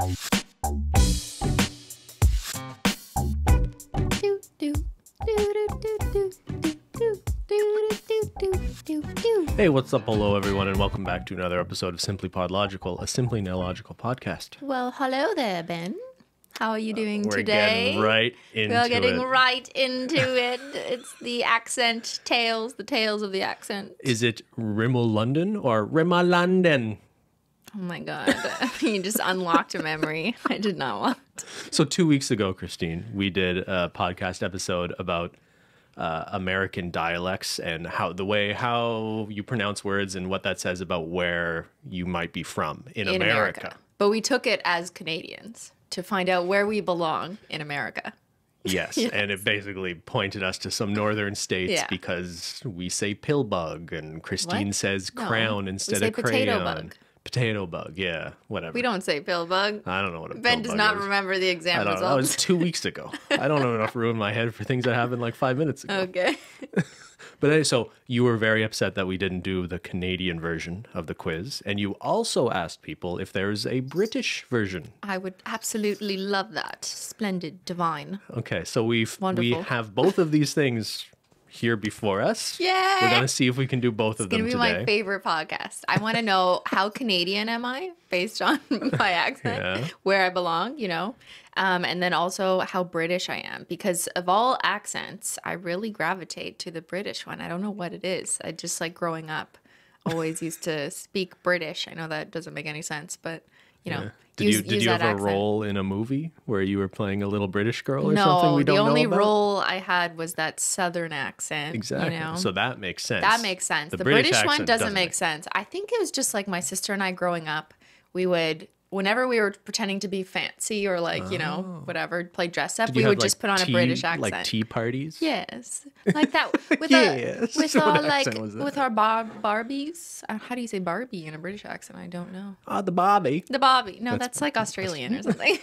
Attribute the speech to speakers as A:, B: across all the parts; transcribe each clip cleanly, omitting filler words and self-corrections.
A: Hey, what's up? Hello, everyone, and welcome back to another episode of SimplyPodLogical, a Simply Nailogical podcast.
B: Well, hello there, Ben. How are you doing
A: We're
B: today?
A: getting right into
B: We're getting
A: it.
B: right into it. It's the accent tales, the tales of the accent.
A: Is it Rimmel London or Rimmel London?
B: Oh my God. You just unlocked a memory I did not want.
A: So 2 weeks ago, Cristine, we did a podcast episode about American dialects and how you pronounce words and what that says about where you might be from in America.
B: But we took it as Canadians to find out where we belong in America.
A: Yes, and it basically pointed us to some northern states because we say pillbug and Cristine says crown instead of crayon.
B: Potato bug.
A: Potato bug, yeah, whatever.
B: We don't say pillbug.
A: I don't know what a
B: Ben
A: pillbug
B: does not
A: is.
B: remember the exam results.
A: That was 2 weeks ago. I don't know enough to ruin my head for things that happened like 5 minutes ago.
B: Okay.
A: But anyway, so you were very upset that we didn't do the Canadian version of the quiz, and you also asked people if there's a British version.
B: I would absolutely love that. Splendid, divine.
A: Okay, so we
B: Wonderful.
A: have both of these things here before us.
B: Yeah.
A: We're going to see if we can do both of them
B: It's
A: today.
B: going to be my favorite podcast. I want to know how Canadian am I based on my accent, where I belong, you know, and then also how British I am. Because of all accents, I really gravitate to the British one. I don't know what it is. I just like growing up, always used to speak British. I know that doesn't make any sense, but, you know.
A: Did you have a role in a movie where you were playing a little British girl or something we don't know about?
B: The only role I had was that Southern accent.
A: Exactly.
B: You know?
A: So that makes sense.
B: That makes sense. The British one doesn't make sense. I think it was just like my sister and I growing up, we would, whenever we were pretending to be fancy or like, you know, whatever, play dress up, we would just put on a British accent.
A: Like tea parties?
B: Yes. Like that. With with our Barbies. How do you say Barbie in a British accent? I don't know.
A: The Bobby.
B: The Bobby. No, that's like Australian or something.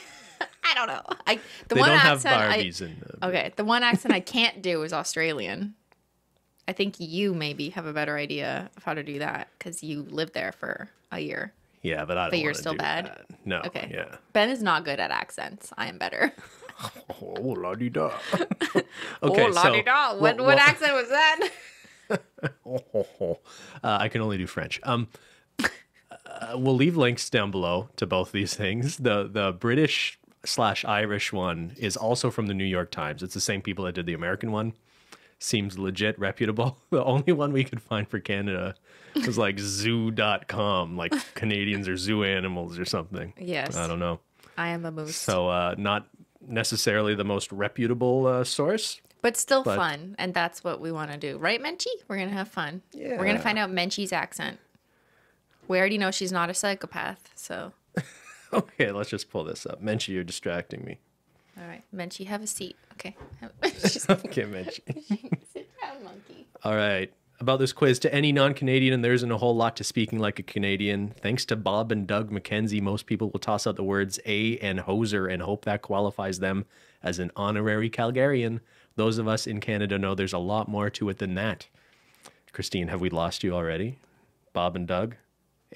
B: I don't know.
A: They don't have Barbies in them.
B: Okay, the one accent I can't do is Australian. I think you maybe have a better idea of how to do that because you lived there for a year.
A: Yeah, but I don't. But
B: you're still bad.
A: That. No.
B: Okay.
A: Yeah.
B: Ben is not good at accents. I am better.
A: Oh, la-di-da.
B: Okay, oh, la-di-da. What accent was that?
A: I can only do French. We'll leave links down below to both these things. The British/Irish one is also from the New York Times. It's the same people that did the American one. Seems legit reputable. The only one we could find for Canada was like zoo.com, like Canadians are zoo animals or something.
B: Yes.
A: I don't know.
B: I am a moose.
A: So not necessarily the most reputable source.
B: But still fun. And that's what we want to do. Right, Menchie? We're going to have fun. Yeah. We're going to find out Menchie's accent. We already know she's not a psychopath, so.
A: Okay, let's just pull this up. Menchie, you're distracting me.
B: All right, Menchie, have a seat. Okay.
A: Okay, Menchie.
B: Sit down, monkey.
A: All right. About this quiz, to any non-Canadian, and there isn't a whole lot to speaking like a Canadian. Thanks to Bob and Doug McKenzie, most people will toss out the words a and hoser and hope that qualifies them as an honorary Calgarian. Those of us in Canada know there's a lot more to it than that. Cristine, have we lost you already? Bob and Doug?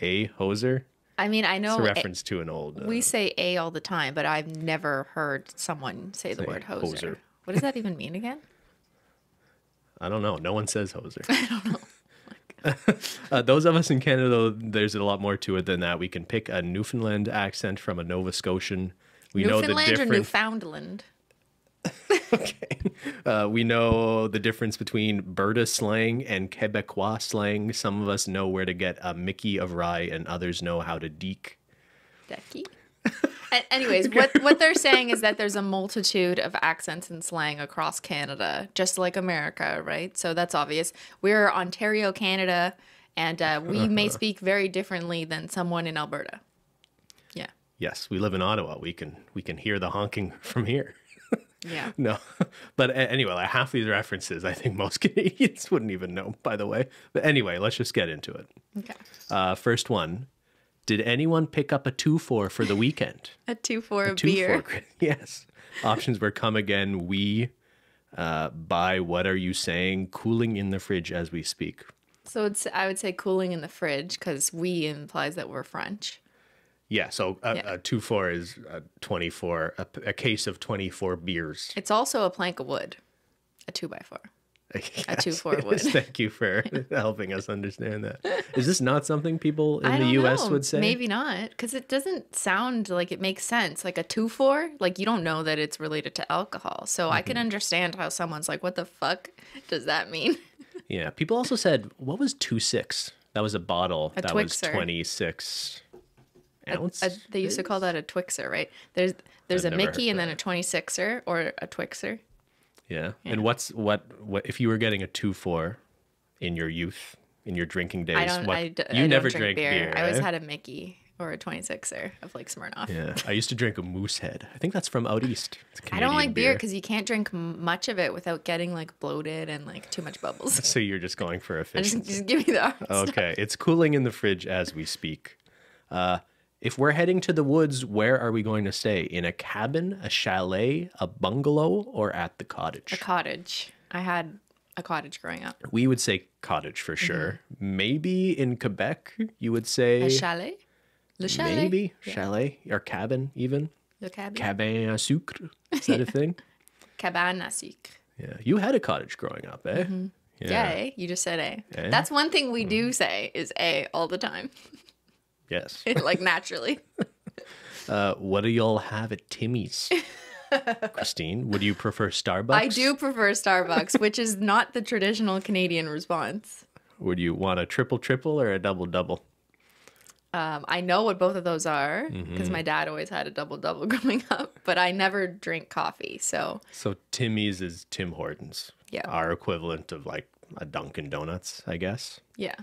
A: A, hoser?
B: I mean, I know
A: it's a reference to an old...
B: we say a all the time, but I've never heard someone say the word hoser. What does that even mean again?
A: I don't know. No one says hoser.
B: I don't know.
A: Those of us in Canada, though, there's a lot more to it than that. We can pick a Newfoundland accent from a Nova Scotian. We know the difference.
B: Or Newfoundland?
A: Okay. We know the difference between Berta slang and Quebecois slang. Some of us know where to get a Mickey of rye, and others know how to deek.
B: Decky? Anyways, what they're saying is that there's a multitude of accents and slang across Canada, just like America, right? So that's obvious. We're Ontario, Canada, and we may speak very differently than someone in Alberta. Yeah.
A: Yes, we live in Ottawa. We can hear the honking from here.
B: Yeah.
A: No, but anyway, like half these references, I think most Canadians wouldn't even know, by the way. But anyway, let's just get into it.
B: Okay.
A: First one. Did anyone pick up a 2-4 for the weekend?
B: A 2-4 of beer.
A: Yes. Options were come again, we, buy, what are you saying, cooling in the fridge as we speak.
B: So I would say cooling in the fridge because we implies that we're French.
A: Yeah, so a 2-4 is 24, a case of 24 beers.
B: It's also a plank of wood, a 2x4.
A: Yes,
B: A 2-4 wood.
A: Thank you for helping us understand that. Is this not something people in
B: I
A: the
B: don't
A: U.S.
B: know.
A: would say?
B: Maybe not, because it doesn't sound like it makes sense. Like a 2-4, like you don't know that it's related to alcohol. So I can understand how someone's like, what the fuck does that mean?
A: Yeah, people also said, what was 2.6? That was a bottle that was
B: Twixer.
A: 26 ounce.
B: They used to call that a Twixer, right? There's
A: I've
B: a
A: never
B: Mickey
A: heard
B: and then a 26er or a Twixer.
A: Yeah. And what if you were getting a 2-4 in your youth, in your drinking days?
B: I
A: never
B: don't
A: drank beer.
B: I always
A: eh?
B: had a Mickey or a 26er of like Smirnoff.
A: Yeah, I used to drink a Moosehead. I think that's from out east. It's a
B: I don't
A: Canadian
B: like beer because you can't drink much of it without getting like bloated and like too much bubbles.
A: So you're just going for
B: Just,
A: efficiency.
B: just give me the hard stuff.
A: Okay, it's cooling in the fridge as we speak. If we're heading to the woods, where are we going to stay? In a cabin, a chalet, a bungalow, or at the cottage?
B: A cottage. I had a cottage growing up.
A: We would say cottage for sure. Maybe in Quebec, you would say
B: A chalet? Le chalet?
A: maybe chalet or cabin even.
B: Le cabin?
A: Cabin à sucre. Is that a thing?
B: Cabane à sucre.
A: Yeah. You had a cottage growing up, eh?
B: Yeah, eh? You just said A.
A: Eh?
B: That's one thing we do say is A all the time.
A: Yes.
B: Like naturally.
A: What do y'all have at Timmy's? Cristine, would you prefer Starbucks?
B: I do prefer Starbucks, which is not the traditional Canadian response.
A: Would you want a triple or a double?
B: I know what both of those are because my dad always had a double growing up, but I never drink coffee. So
A: Timmy's is Tim Hortons.
B: Yeah.
A: Our equivalent of like a Dunkin' Donuts, I guess.
B: yeah.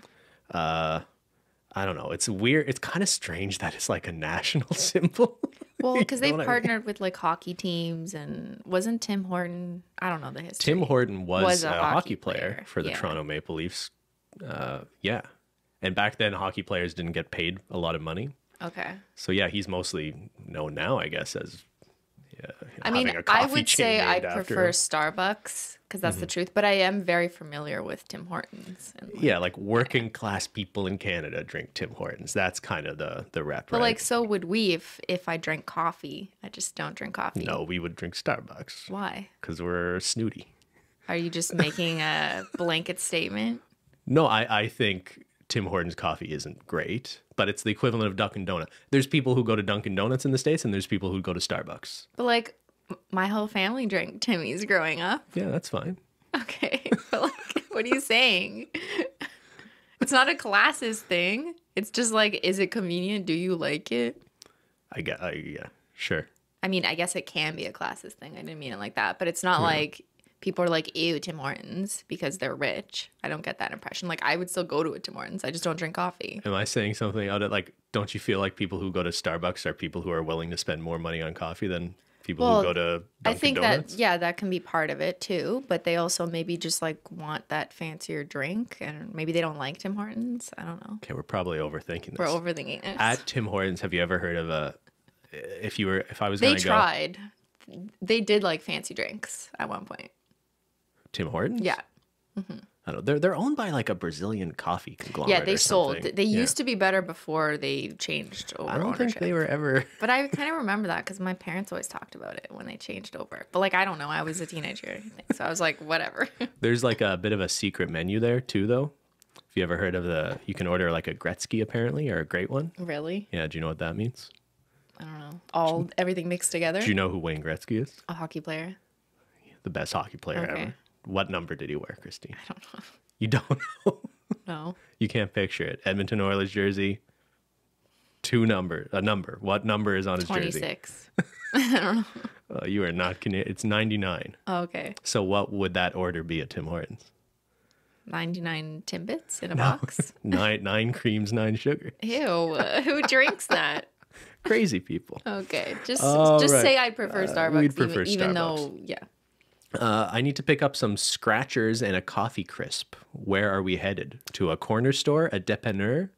A: I don't know. It's weird. It's kind of strange that it's like a national symbol.
B: Well, because they
A: know what I mean?
B: partnered with like hockey teams and wasn't Tim Horton, I don't know the history.
A: Tim Horton was
B: a
A: a
B: hockey
A: hockey player
B: player.
A: for the
B: Yeah.
A: Toronto Maple Leafs. Yeah. And back then, hockey players didn't get paid a lot of money.
B: Okay.
A: So, yeah, he's mostly known now, I guess, as
B: I mean,
A: having a
B: I
A: coffee
B: would
A: chain
B: say I
A: named after
B: prefer
A: him.
B: Starbucks because that's the truth, but I am very familiar with Tim Hortons. And like,
A: Yeah, like working class people in Canada drink Tim Hortons. That's kind of the rep,
B: but
A: right?
B: like, so would we if I drank coffee. I just don't drink coffee.
A: No, we would drink Starbucks
B: Why?
A: because we're snooty.
B: Are you just making a blanket statement?
A: No, I think Tim Hortons coffee isn't great, but it's the equivalent of Dunkin' Donut. There's people who go to Dunkin' Donuts in the States, and there's people who go to Starbucks.
B: But like, my whole family drank Timmy's growing up.
A: Yeah, that's fine.
B: Okay, but like, what are you saying? It's not a classist thing. It's just like, is it convenient? Do you like it?
A: Yeah, sure.
B: I mean, I guess it can be a classist thing. I didn't mean it like that, but it's not like people are like, ew, Tim Hortons because they're rich. I don't get that impression. Like, I would still go to a Tim Hortons. I just don't drink coffee.
A: Am I saying something out of like, don't you feel like people who go to Starbucks are people who are willing to spend more money on coffee than people who go to Dunkin'
B: I think
A: Donuts?
B: that, yeah, that can be part of it too. But they also maybe just like want that fancier drink and maybe they don't like Tim Hortons. I don't know.
A: Okay, we're probably overthinking this.
B: We're overthinking it.
A: At Tim Hortons, have you ever heard of if I was
B: They
A: going to go
B: tried. They did like fancy drinks at one point.
A: Tim Hortons?
B: Yeah.
A: I don't know. They're owned by like a Brazilian coffee conglomerate.
B: Yeah, they
A: or
B: sold.
A: something.
B: They
A: Yeah.
B: used to be better before they changed over
A: I don't
B: ownership.
A: think they were ever.
B: But I kind of remember that because my parents always talked about it when they changed over. But like, I don't know. I was a teenager or anything. So I was like, whatever.
A: There's like a bit of a secret menu there too, though. If you ever heard of you can order like a Gretzky apparently, or a great one.
B: Really?
A: Yeah, do you know what that means?
B: I don't know. Everything mixed together?
A: Do you know who Wayne Gretzky is?
B: A hockey player?
A: The best hockey player
B: Okay.
A: ever. What number did he wear, Christine?
B: I don't know.
A: You don't know?
B: No.
A: You can't picture it. Edmonton Oilers jersey. A number. What number is on his jersey?
B: 26. I don't know.
A: You are not Canadian. It's 99.
B: Oh, okay.
A: So what would that order be at Tim Hortons?
B: 99 Timbits in a box?
A: Nine creams, 9 sugar.
B: Ew. Who drinks that?
A: Crazy people.
B: Okay. Just
A: right.
B: say I prefer Starbucks.
A: we'd prefer
B: even
A: Starbucks.
B: though, yeah.
A: I need to pick up some scratchers and a coffee crisp. Where are we headed? To a corner store, a dépanneur,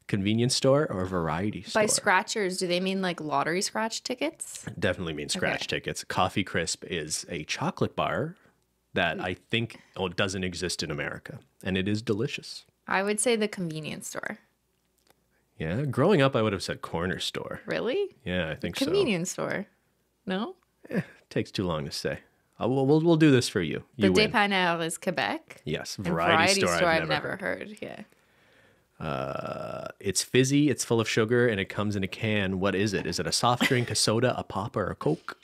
A: convenience store, or a variety store?
B: By scratchers, do they mean like lottery scratch tickets?
A: Definitely means scratch tickets. Coffee crisp is a chocolate bar that I think doesn't exist in America, and it is delicious.
B: I would say the convenience store.
A: Yeah, growing up, I would have said corner store.
B: Really?
A: Yeah, I think so.
B: Convenience store. No?
A: Takes too long to say. We'll do this for you.
B: The
A: You win.
B: dépanneur is Quebec.
A: Yes,
B: And
A: variety store
B: I've never heard. Yeah.
A: It's fizzy, it's full of sugar, and it comes in a can. What is it? Is it a soft drink, a soda, a pop, or a Coke?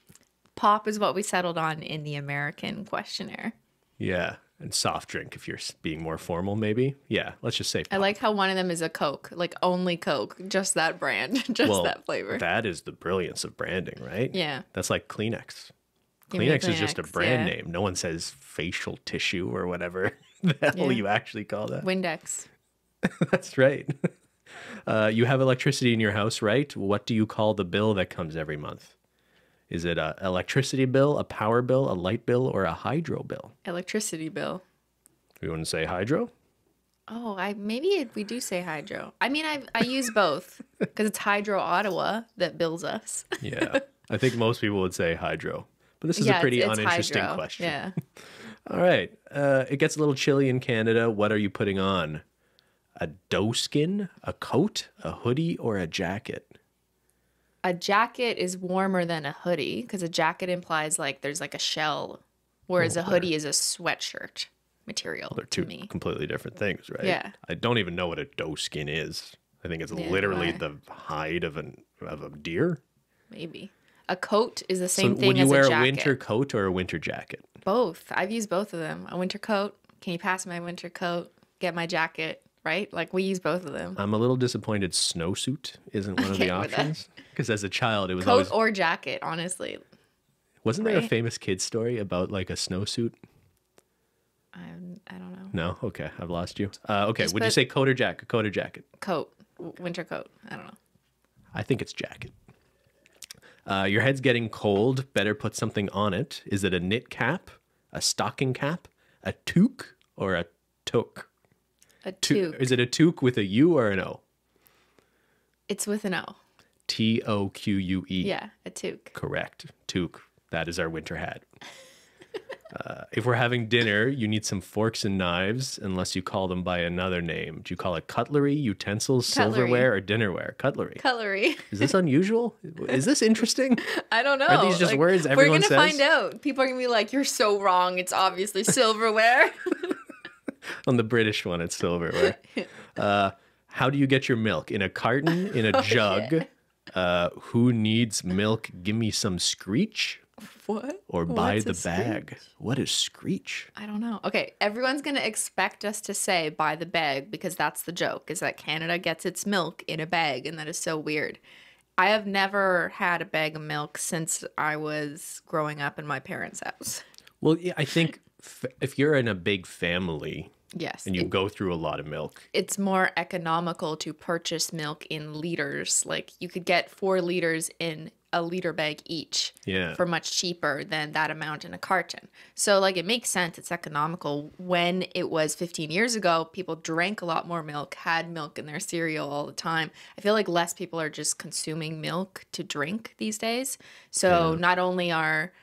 B: Pop is what we settled on in the American questionnaire.
A: Yeah, and soft drink if you're being more formal, maybe. Yeah, let's just say pop.
B: I like how one of them is a Coke, like only Coke, just that brand, just that flavor.
A: That is the brilliance of branding, right?
B: Yeah.
A: That's like Kleenex.
B: Give me
A: Kleenex is just a
B: Kleenex,
A: brand
B: yeah.
A: name. No one says facial tissue or whatever the hell you actually call that.
B: Windex.
A: That's right. You have electricity in your house, right? What do you call the bill that comes every month? Is it a electricity bill, a power bill, a light bill, or a hydro bill?
B: Electricity bill.
A: You want to say hydro?
B: Oh, we do say hydro. I mean, I use both because it's Hydro Ottawa that bills us.
A: Yeah. I think most people would say hydro. But this is a pretty
B: it's
A: uninteresting
B: hydro.
A: question.
B: Yeah.
A: All right. It gets a little chilly in Canada. What are you putting on? A doeskin, a coat, a hoodie, or a jacket?
B: A jacket is warmer than a hoodie because a jacket implies like there's like a shell, whereas a hoodie is a sweatshirt material.
A: They're two
B: to me.
A: completely different things, right?
B: Yeah.
A: I don't even know what a doeskin is. I think it's literally the hide of a deer.
B: Maybe. A coat is the same
A: So
B: thing
A: would you
B: as
A: wear
B: a jacket.
A: a winter coat or a winter jacket?
B: Both. I've used both of them. A winter coat. Can you pass my winter coat? Get my jacket. Right? Like we use both of them.
A: I'm a little disappointed snowsuit isn't one of the options. Because as a child, it was
B: Coat
A: always...
B: or jacket, honestly.
A: Wasn't there a
B: right?
A: famous kid's story about like a snowsuit?
B: I don't know.
A: No? Okay, I've lost you. Okay,
B: Just
A: would you
B: put-
A: say coat or jacket? Coat or jacket?
B: Coat. Winter coat. I don't know.
A: I think it's jacket. Your head's getting cold. Better put something on it. Is it a knit cap, a stocking cap, a toque, or a toque?
B: A toque.
A: Is it a toque with a U or an O?
B: It's with an O.
A: Toque.
B: Yeah, a toque.
A: Correct. Toque. That is our winter hat. If we're having dinner, you need some forks and knives, unless you call them by another name. Do you call it cutlery, utensils,
B: Cutlery.
A: silverware, or dinnerware? Cutlery.
B: Cutlery.
A: Is this unusual? Is this interesting?
B: I don't know.
A: Are these just words everyone
B: We're going
A: says?
B: to find out. People are going to be like, you're so wrong. It's obviously silverware.
A: On the British one, it's silverware. How do you get your milk? In a carton? In a jug? Who needs milk? Give me some screech?
B: What?
A: Or buy
B: What's
A: the
B: a
A: bag?
B: screech?
A: What is screech?
B: I don't know. Okay, everyone's going to expect us to say buy the bag because that's the joke, is that Canada gets its milk in a bag, and that is so weird. I have never had a bag of milk since I was growing up in my parents' house.
A: Well, yeah, I think if you're in a big family
B: Yes.
A: and you go through a lot of milk,
B: It's more economical to purchase milk in liters. Like you could get 4 liters in a liter bag each
A: yeah.
B: for much cheaper than that amount in a carton. So like it makes sense. It's economical. When it was 15 years ago, people drank a lot more milk, had milk in their cereal all the time. I feel like less people are just consuming milk to drink these days. So not only are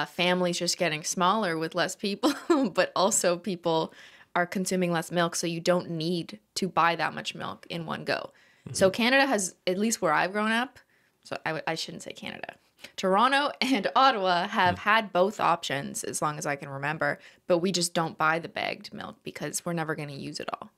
B: families just getting smaller with less people, but also people are consuming less milk, so you don't need to buy that much milk in one go. So Canada has, at least where I've grown up, so I shouldn't say Canada. Toronto and Ottawa have had both options as long as I can remember, but we just don't buy the bagged milk because we're never going to use it all.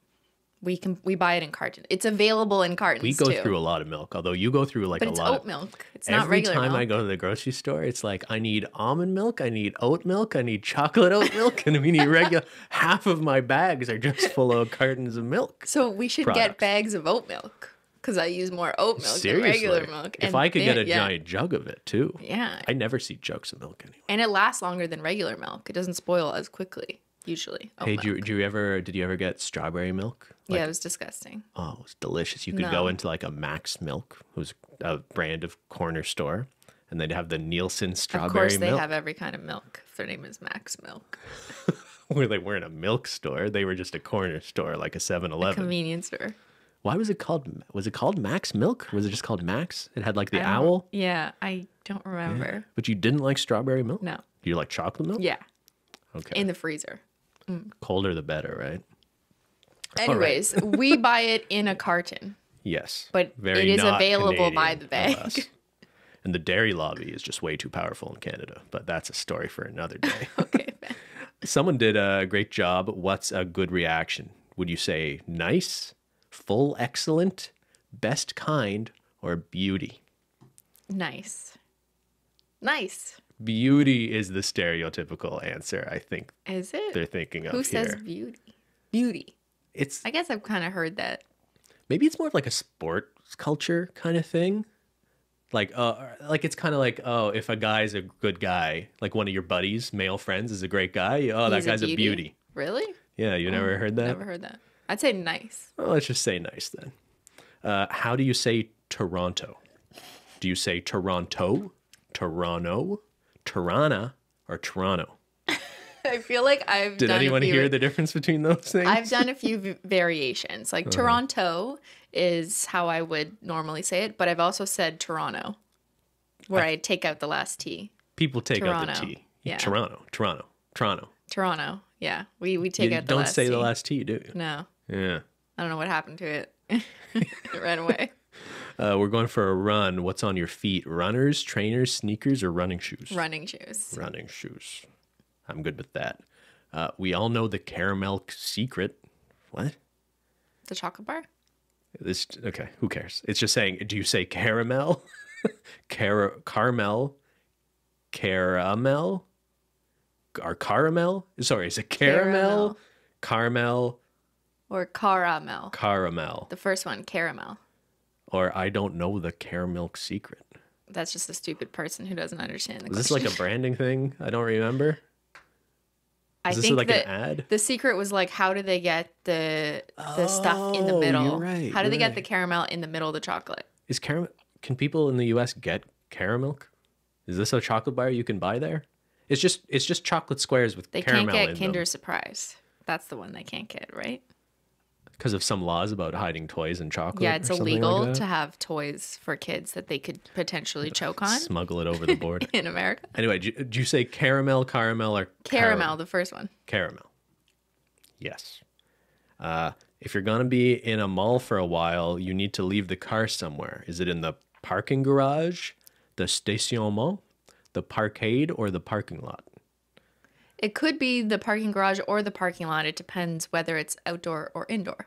B: We buy it in cartons. It's available in cartons
A: We go
B: too.
A: through a lot of milk, although you go through like
B: But
A: a
B: it's
A: lot
B: oat
A: of
B: milk. It's not regular
A: Every time
B: milk.
A: I go to the grocery store, it's like I need almond milk, I need oat milk, I need chocolate oat milk, and we need regular. Half of my bags are just full of cartons of milk.
B: So we should get
A: products.
B: bags of oat milk because I use more oat milk
A: Seriously,
B: than regular milk.
A: if
B: And
A: I could get a
B: yeah.
A: giant jug of it too,
B: Yeah.
A: I never see jugs of milk anymore.
B: And it lasts longer than regular milk. It doesn't spoil as quickly, usually. Oat
A: Hey,
B: milk.
A: did you ever get strawberry milk?
B: Yeah, it was disgusting.
A: Oh, it was delicious. You could
B: No.
A: go into like a Max Milk, it was a brand of corner store, and they'd have the Nielsen
B: Of
A: strawberry
B: course, they
A: milk.
B: have every kind of milk. Their name is Max Milk.
A: Where they weren't a milk store, they were just a corner store, like a 7-Eleven.
B: Convenience store.
A: Why was it called? Was it called Max Milk? Or was it just called Max? It had like the
B: I don't-
A: owl,
B: Yeah, I don't remember.
A: but you didn't like strawberry milk.
B: No.
A: You like chocolate milk?
B: Yeah,
A: Okay.
B: in the freezer.
A: Colder the better, right?
B: Anyways, we buy it in a carton.
A: Yes.
B: But
A: Very
B: it is
A: not
B: available by
A: Canadian
B: the bag.
A: of us. And the dairy lobby is just way too powerful in Canada, but that's a story for another day.
B: Okay, Ben.
A: Someone did a great job. What's a good reaction? Would you say nice, full excellent, best kind, or beauty?
B: Nice. Nice.
A: Beauty is the stereotypical answer, I think.
B: Is it?
A: They're thinking of
B: Who
A: here.
B: says beauty? Beauty.
A: It's
B: I guess I've kind of heard that.
A: maybe it's more of like a sports culture kind of thing. Like it's kind of like, oh, if a guy's a good guy, like one of your buddies, male friends, is a great guy, oh, that guy's a beauty.
B: Really?
A: Yeah, you never heard that?
B: Never heard that. I'd say nice.
A: Well, let's just say nice then. How do you say Toronto? Do you say Toronto, Toronto, Tirana, or Toronto?
B: I feel like I've
A: Did
B: done
A: anyone
B: a few,
A: hear the difference between those things?
B: I've done a few variations. Like Toronto is how I would normally say it, but I've also said Toronto, where I take out the last T.
A: People take out the
B: Toronto.
A: T.
B: Yeah.
A: Toronto.
B: Toronto. Yeah. We take
A: You
B: out the
A: don't
B: last
A: say
B: T.
A: the last T, do you?
B: No.
A: Yeah.
B: I don't know what happened to it. It ran away.
A: We're going for a run. What's on your feet? Runners, trainers, sneakers, or running shoes?
B: Running shoes.
A: Running shoes. I'm good with that. We all know the caramel secret. What?
B: The chocolate bar?
A: Okay, who cares? It's just saying, do you say caramel? Caramel? Caramel? Or caramel? Sorry, is it caramel? Caramel?
B: Or caramel.
A: Caramel.
B: The first one, caramel.
A: Or I don't know the caramel secret.
B: That's just a stupid person who doesn't understand the
A: Is this
B: question.
A: like a branding thing? I don't remember.
B: I
A: Is this
B: think
A: like
B: that
A: an ad?
B: the secret was like, how do they get the stuff in the middle?
A: You're right,
B: How do they
A: you're
B: get the caramel in the middle of the chocolate?
A: Is caramel? Can people in the U.S. get caramel? Is this a chocolate bar you can buy there? It's just chocolate squares with
B: They
A: caramel
B: can't get
A: in
B: Kinder
A: them
B: Surprise. That's the one they can't get, right?
A: because of some laws about hiding toys in chocolate.
B: Yeah, it's
A: or something
B: illegal
A: like that.
B: to have toys for kids that they could potentially choke on
A: Smuggle it over the board.
B: in America.
A: Anyway, do you say caramel, or
B: Caramel, the first one.
A: Caramel. Yes. If you're going to be in a mall for a while, you need to leave the car somewhere. Is it in the parking garage, the stationnement, the parkade, or the parking lot?
B: It could be the parking garage or the parking lot. It depends whether it's outdoor or indoor.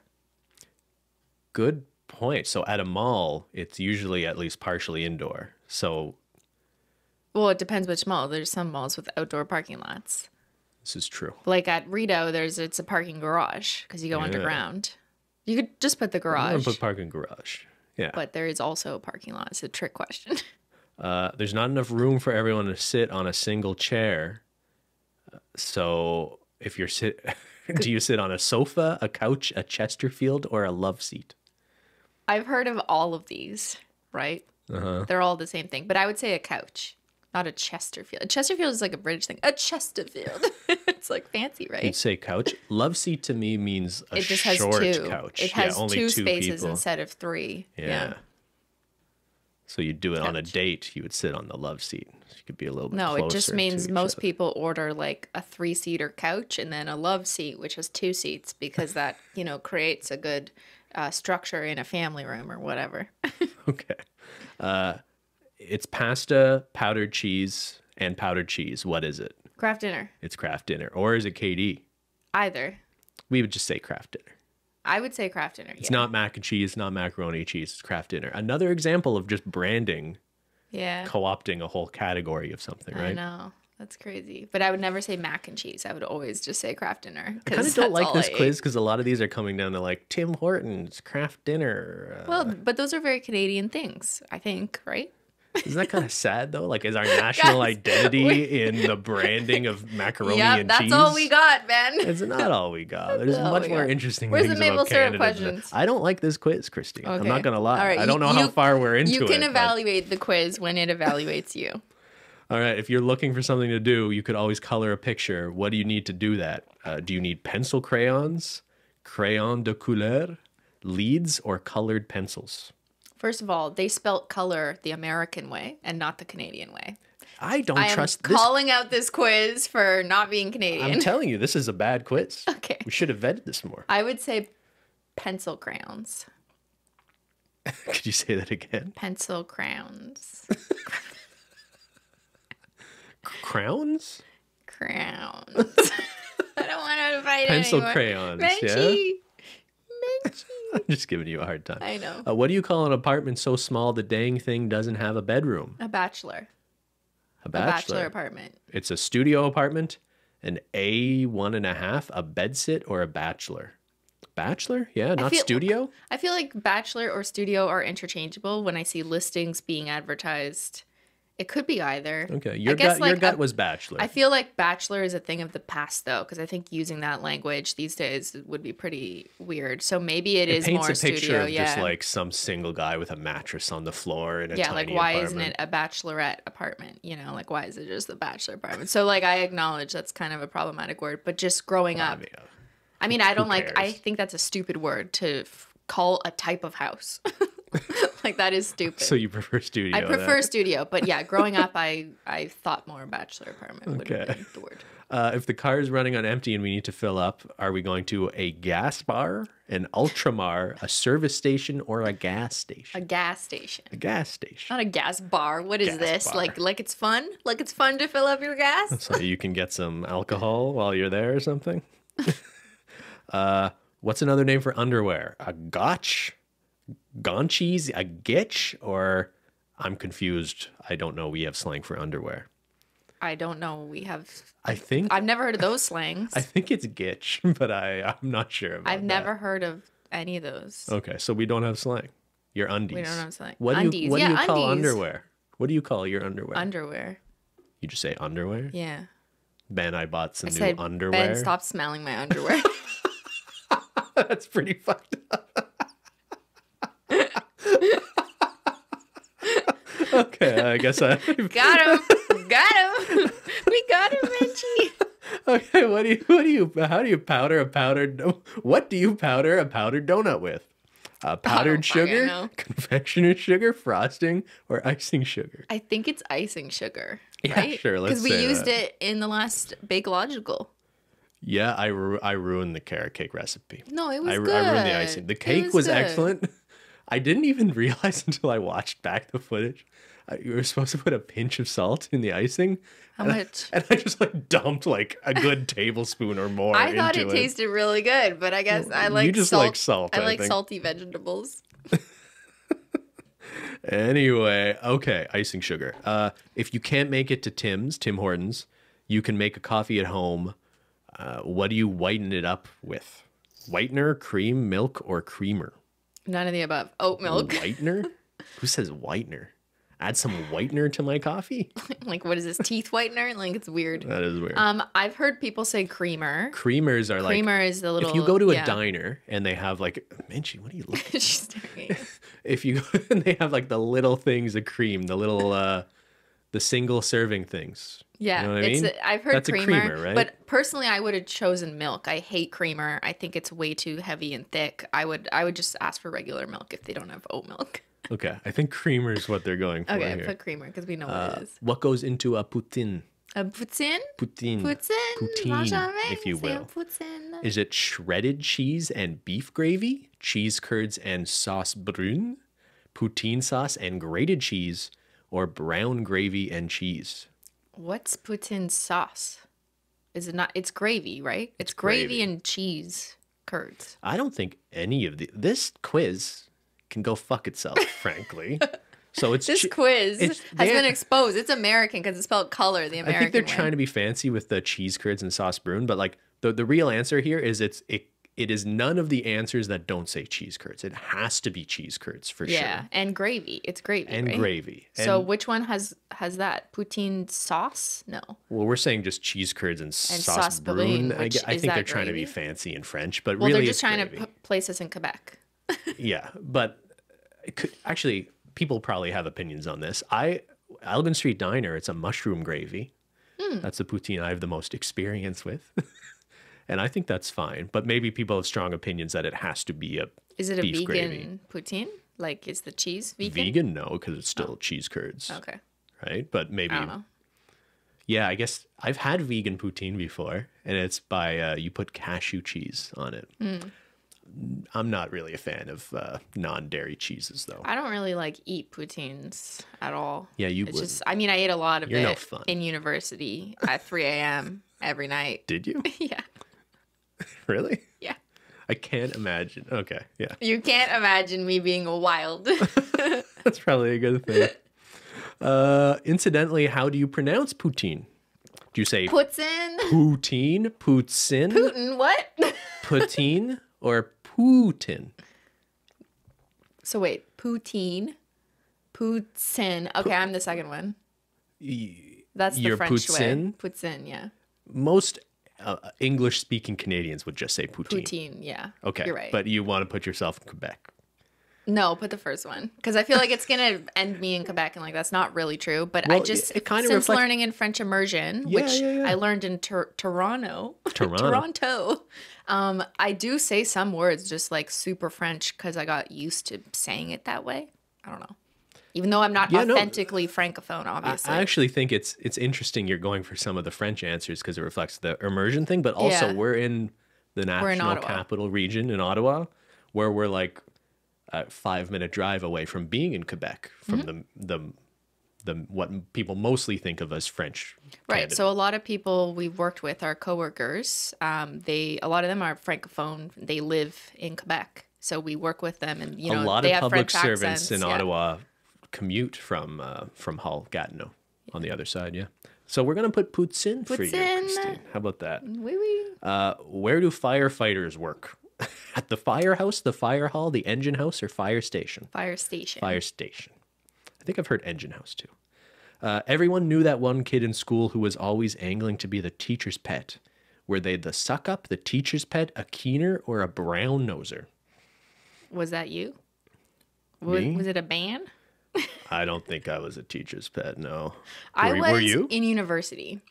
A: Good point. So at a mall, it's usually at least partially indoor. So
B: Well, it depends which mall. There's some malls with outdoor parking lots.
A: this is true.
B: Like at Rito, it's a parking garage because you go underground. You could just put the
A: I'm going
B: garage,
A: to put parking garage. Yeah.
B: but there is also a parking lot. It's a trick question.
A: There's not enough room for everyone to sit on a single chair. So if you're do you sit on a sofa, a couch, a Chesterfield, or a love seat?
B: I've heard of all of these, right? They're all the same thing, but I would say a couch, not a Chesterfield. A Chesterfield is like a British thing. A Chesterfield. It's like fancy, right?
A: You'd say couch. Love seat to me means a
B: It just has
A: short
B: two.
A: couch.
B: It has
A: only
B: two
A: two
B: spaces
A: people.
B: instead of three.
A: Yeah. So you'd do it on a
B: Couch.
A: date. You would sit on the love seat. So you could be a little bit
B: No, it just
A: closer
B: means
A: to each
B: most
A: other.
B: people order like a 3-seater couch and then a love seat, which has 2 seats because that, creates a good structure in a family room or whatever.
A: Okay. It's pasta, powdered cheese, and powdered cheese. What is it?
B: Kraft Dinner.
A: It's Kraft Dinner. Or is it KD?
B: Either.
A: We would just say Kraft Dinner.
B: I would say Kraft Dinner.
A: It's not mac and cheese, it's not macaroni and cheese, it's Kraft Dinner. Another example of just branding,
B: Yeah.
A: co-opting a whole category of something, right?
B: I know. That's crazy. But I would never say mac and cheese. I would always just say Kraft Dinner.
A: I kind of don't like this quiz because a lot of these are coming down to like Tim Hortons, Kraft Dinner.
B: Well, but those are very Canadian things, I think, right?
A: Isn't that kind of sad though? Like, is our national identity in the branding of macaroni and
B: that's
A: cheese?
B: all we got, Ben.
A: It's not all we got. There's
B: all
A: much
B: we
A: more
B: got.
A: interesting
B: Where's the
A: things
B: maple
A: about
B: syrup
A: Canada. than that.
B: questions?
A: I don't like this quiz, Christine. I'm
B: Okay.
A: not gonna lie.
B: All right,
A: I don't know how far we're into it.
B: You can
A: but-
B: evaluate the quiz when it evaluates you.
A: All right, if you're looking for something to do, you could always color a picture. What do you need to do that? Do you need pencil crayons, crayon de couleur, leads, or colored pencils?
B: First of all, they spelt color the American way and not the Canadian way.
A: I don't
B: I am
A: trust this.
B: calling out this quiz for not being Canadian.
A: I'm telling you, this is a bad quiz.
B: Okay.
A: We should have vetted this more.
B: I would say pencil crayons.
A: Could you say that again?
B: Pencil crowns.
A: Crowns?
B: Crowns. I don't want to fight
A: Pencil
B: anymore.
A: crayons.
B: Menchie.
A: Yeah? I'm just giving you a hard time.
B: I know.
A: What do you call an apartment so small the dang thing doesn't have a bedroom?
B: A bachelor.
A: A
B: A
A: bachelor.
B: bachelor apartment.
A: It's a studio apartment, an A1.5, a bedsit, or a bachelor. Bachelor? Yeah, not studio?
B: I feel like bachelor or studio are interchangeable when I see listings being advertised. It could be either.
A: Okay, your gut was bachelor.
B: I feel like bachelor is a thing of the past, though, because I think using that language these days would be pretty weird. So maybe it is
A: paints
B: more
A: a picture
B: studio,
A: of just like some single guy with a mattress on the floor in a tiny
B: like why
A: apartment.
B: isn't it a bachelorette apartment? You know, like why is it just a bachelor apartment? So like I acknowledge that's kind of a problematic word, but just growing up, I mean, I don't like. I think that's a stupid word to call a type of house. Like that is stupid.
A: So you prefer studio?
B: I prefer studio, but yeah, growing up, I thought more bachelor apartment would have been the word.
A: If the car is running on empty and we need to fill up, are we going to a gas bar, an Ultramar, a service station, or a gas station?
B: A gas station.
A: A gas station.
B: Not a gas bar. What is
A: Gas
B: this?
A: bar.
B: Like it's fun? Like it's fun to fill up your gas?
A: So you can get some alcohol while you're there or something? What's another name for underwear? A gotch? Gonchies? A gitch? Or I'm confused. I don't know. We have slang for underwear.
B: I don't know. We have.
A: I've
B: never heard of those slangs.
A: I think it's gitch, but I'm not sure about
B: I've never heard of any of those.
A: Okay, so we don't have slang. Your undies.
B: We don't have slang.
A: What do
B: Undies.
A: you, what do you call
B: undies.
A: underwear? What do you call your underwear?
B: Underwear.
A: You just say underwear?
B: Yeah.
A: Ben, I bought some
B: I
A: new
B: said,
A: underwear.
B: Ben, stop smelling my underwear.
A: That's pretty fucked up. Okay, I guess I
B: Got him. We got him, Reggie.
A: Okay, how do you powder a powdered what do you powder a powdered donut with? Powdered sugar, confectioner's sugar, frosting, or icing sugar?
B: I think it's icing sugar.
A: Yeah,
B: right?
A: sure. Let's
B: Because we
A: say
B: used
A: that.
B: it in the last Bakelogical.
A: Yeah, I ruined the carrot cake recipe.
B: No, it was
A: I
B: good.
A: ruined the icing. The cake was
B: good.
A: excellent. I didn't even realize until I watched back the footage. You were supposed to put a pinch of salt in the icing.
B: How much?
A: And I just like dumped like a good tablespoon or more.
B: I thought it tasted really good, but I guess I like
A: You just
B: salt.
A: like salt.
B: I like
A: think.
B: salty vegetables.
A: Anyway, okay, icing sugar. If you can't make it to Tim Hortons, you can make a coffee at home. What do you whiten it up with? Whitener, cream, milk, or creamer?
B: None of the above. Oat milk.
A: Whitener? Who says whitener? Add some whitener to my coffee?
B: Like, what is this, teeth whitener? Like, it's weird.
A: That is weird.
B: I've heard people say creamer.
A: Creamers are
B: Creamer is the little.
A: if you go to a diner and they have like, Minchie, what are you looking at?
B: She's staring at you.
A: If you go and they have like the little things of cream, the little, the single serving things.
B: Yeah,
A: You know what I mean?
B: I've heard
A: That's
B: creamer,
A: a creamer, right?
B: But personally, I would have chosen milk. I hate creamer. I think it's way too heavy and thick. I would just ask for regular milk if they don't have oat milk.
A: Okay, I think creamer is what they're going for
B: Okay,
A: here.
B: put creamer because we know what it is.
A: What goes into a poutine?
B: A poutine?
A: Poutine.
B: Poutine,
A: if you will.
B: Poutine.
A: Is it shredded cheese and beef gravy, cheese curds and sauce brune, poutine sauce and grated cheese, or brown gravy and cheese?
B: What's poutine sauce? Is it not? It's gravy, right? It's gravy and cheese curds.
A: I don't think any of this quiz can go fuck itself, frankly. So it's
B: This quiz has been exposed. It's American because it's spelled color the American
A: I think they're
B: way.
A: trying to be fancy with the cheese curds and sauce brune, but like the real answer here is it is none of the answers that don't say cheese curds. It has to be cheese curds for sure.
B: Yeah, and gravy. It's gravy,
A: And
B: right?
A: gravy.
B: So
A: And,
B: which one has that? Poutine sauce? No.
A: well, we're saying just cheese curds and sauce
B: sauce
A: brune.
B: brune,
A: I
B: which-
A: think
B: is
A: they're
B: that
A: trying to be
B: gravy?
A: fancy in French, but
B: Well,
A: really
B: they're just
A: it's
B: trying
A: gravy.
B: to place us in Quebec.
A: Yeah, but actually, people probably have opinions on this. Elgin Street Diner, it's a mushroom gravy. That's the poutine I have the most experience with. And I think that's fine. But maybe people have strong opinions that it has to be a
B: Is it a
A: beef
B: vegan
A: gravy.
B: poutine? Like, is the cheese vegan?
A: Vegan? No, because it's still cheese curds.
B: Okay.
A: Right? But maybe.
B: I don't know.
A: Yeah, I guess I've had vegan poutine before. And it's by, you put cashew cheese on it. I'm not really a fan of non-dairy cheeses, though.
B: I don't really like eat poutines at all.
A: Yeah, you
B: It's
A: would.
B: just, I mean, I ate a lot of
A: You're no
B: it
A: fun.
B: in university at 3 a.m. every night.
A: Did you?
B: Yeah.
A: Really?
B: Yeah.
A: I can't imagine. Okay, yeah.
B: You can't imagine me being wild.
A: That's probably a good thing. Incidentally, how do you pronounce poutine? Do you say
B: Poutine?
A: poutine, poutine,
B: Putin, what?
A: poutine, or Putin?
B: So wait, poutine, poutine. Okay, I'm the second one. That's the
A: You're
B: French
A: poutine?
B: way. Poutine, yeah.
A: Most English-speaking Canadians would just say poutine.
B: Poutine, yeah.
A: Okay,
B: You're right.
A: but you want to put yourself in Quebec.
B: No, put the first one. Because I feel like it's going to end me in Quebec, and like that's not really true. But
A: Well,
B: I just,
A: it kind of
B: since
A: reflects...
B: learning in French immersion,
A: Yeah,
B: which
A: yeah.
B: I learned in Toronto,
A: Toronto.
B: I do say some words just like super French because I got used to saying it that way. I don't know. Even though I'm not authentically Francophone, obviously.
A: I actually think it's interesting you're going for some of the French answers because it reflects the immersion thing, but also we're in the national capital region in Ottawa, where we're like a 5-minute drive away from being in Quebec, from the what people mostly think of as French.
B: Right.
A: Canada.
B: So a lot of people we've worked with, our coworkers, a lot of them are Francophone. They live in Quebec. So we work with them, and
A: a lot
B: they
A: of
B: have
A: public
B: French
A: servants
B: accents,
A: in Ottawa comute from Hull, Gatineau, on the other side. Yeah. So we're gonna put poutine for you, Christine. How about that?
B: Oui, oui.
A: Where do firefighters work? At the firehouse, the fire hall, the engine house, or fire station?
B: Fire station.
A: Fire station. I think I've heard engine house too. Everyone knew that one kid in school who was always angling to be the teacher's pet. Were they the suck up, the teacher's pet, a keener, or a brown noser?
B: Was that you?
A: Me?
B: Was it a band?
A: I don't think I was a teacher's pet, no.
B: Were
A: you?
B: In university.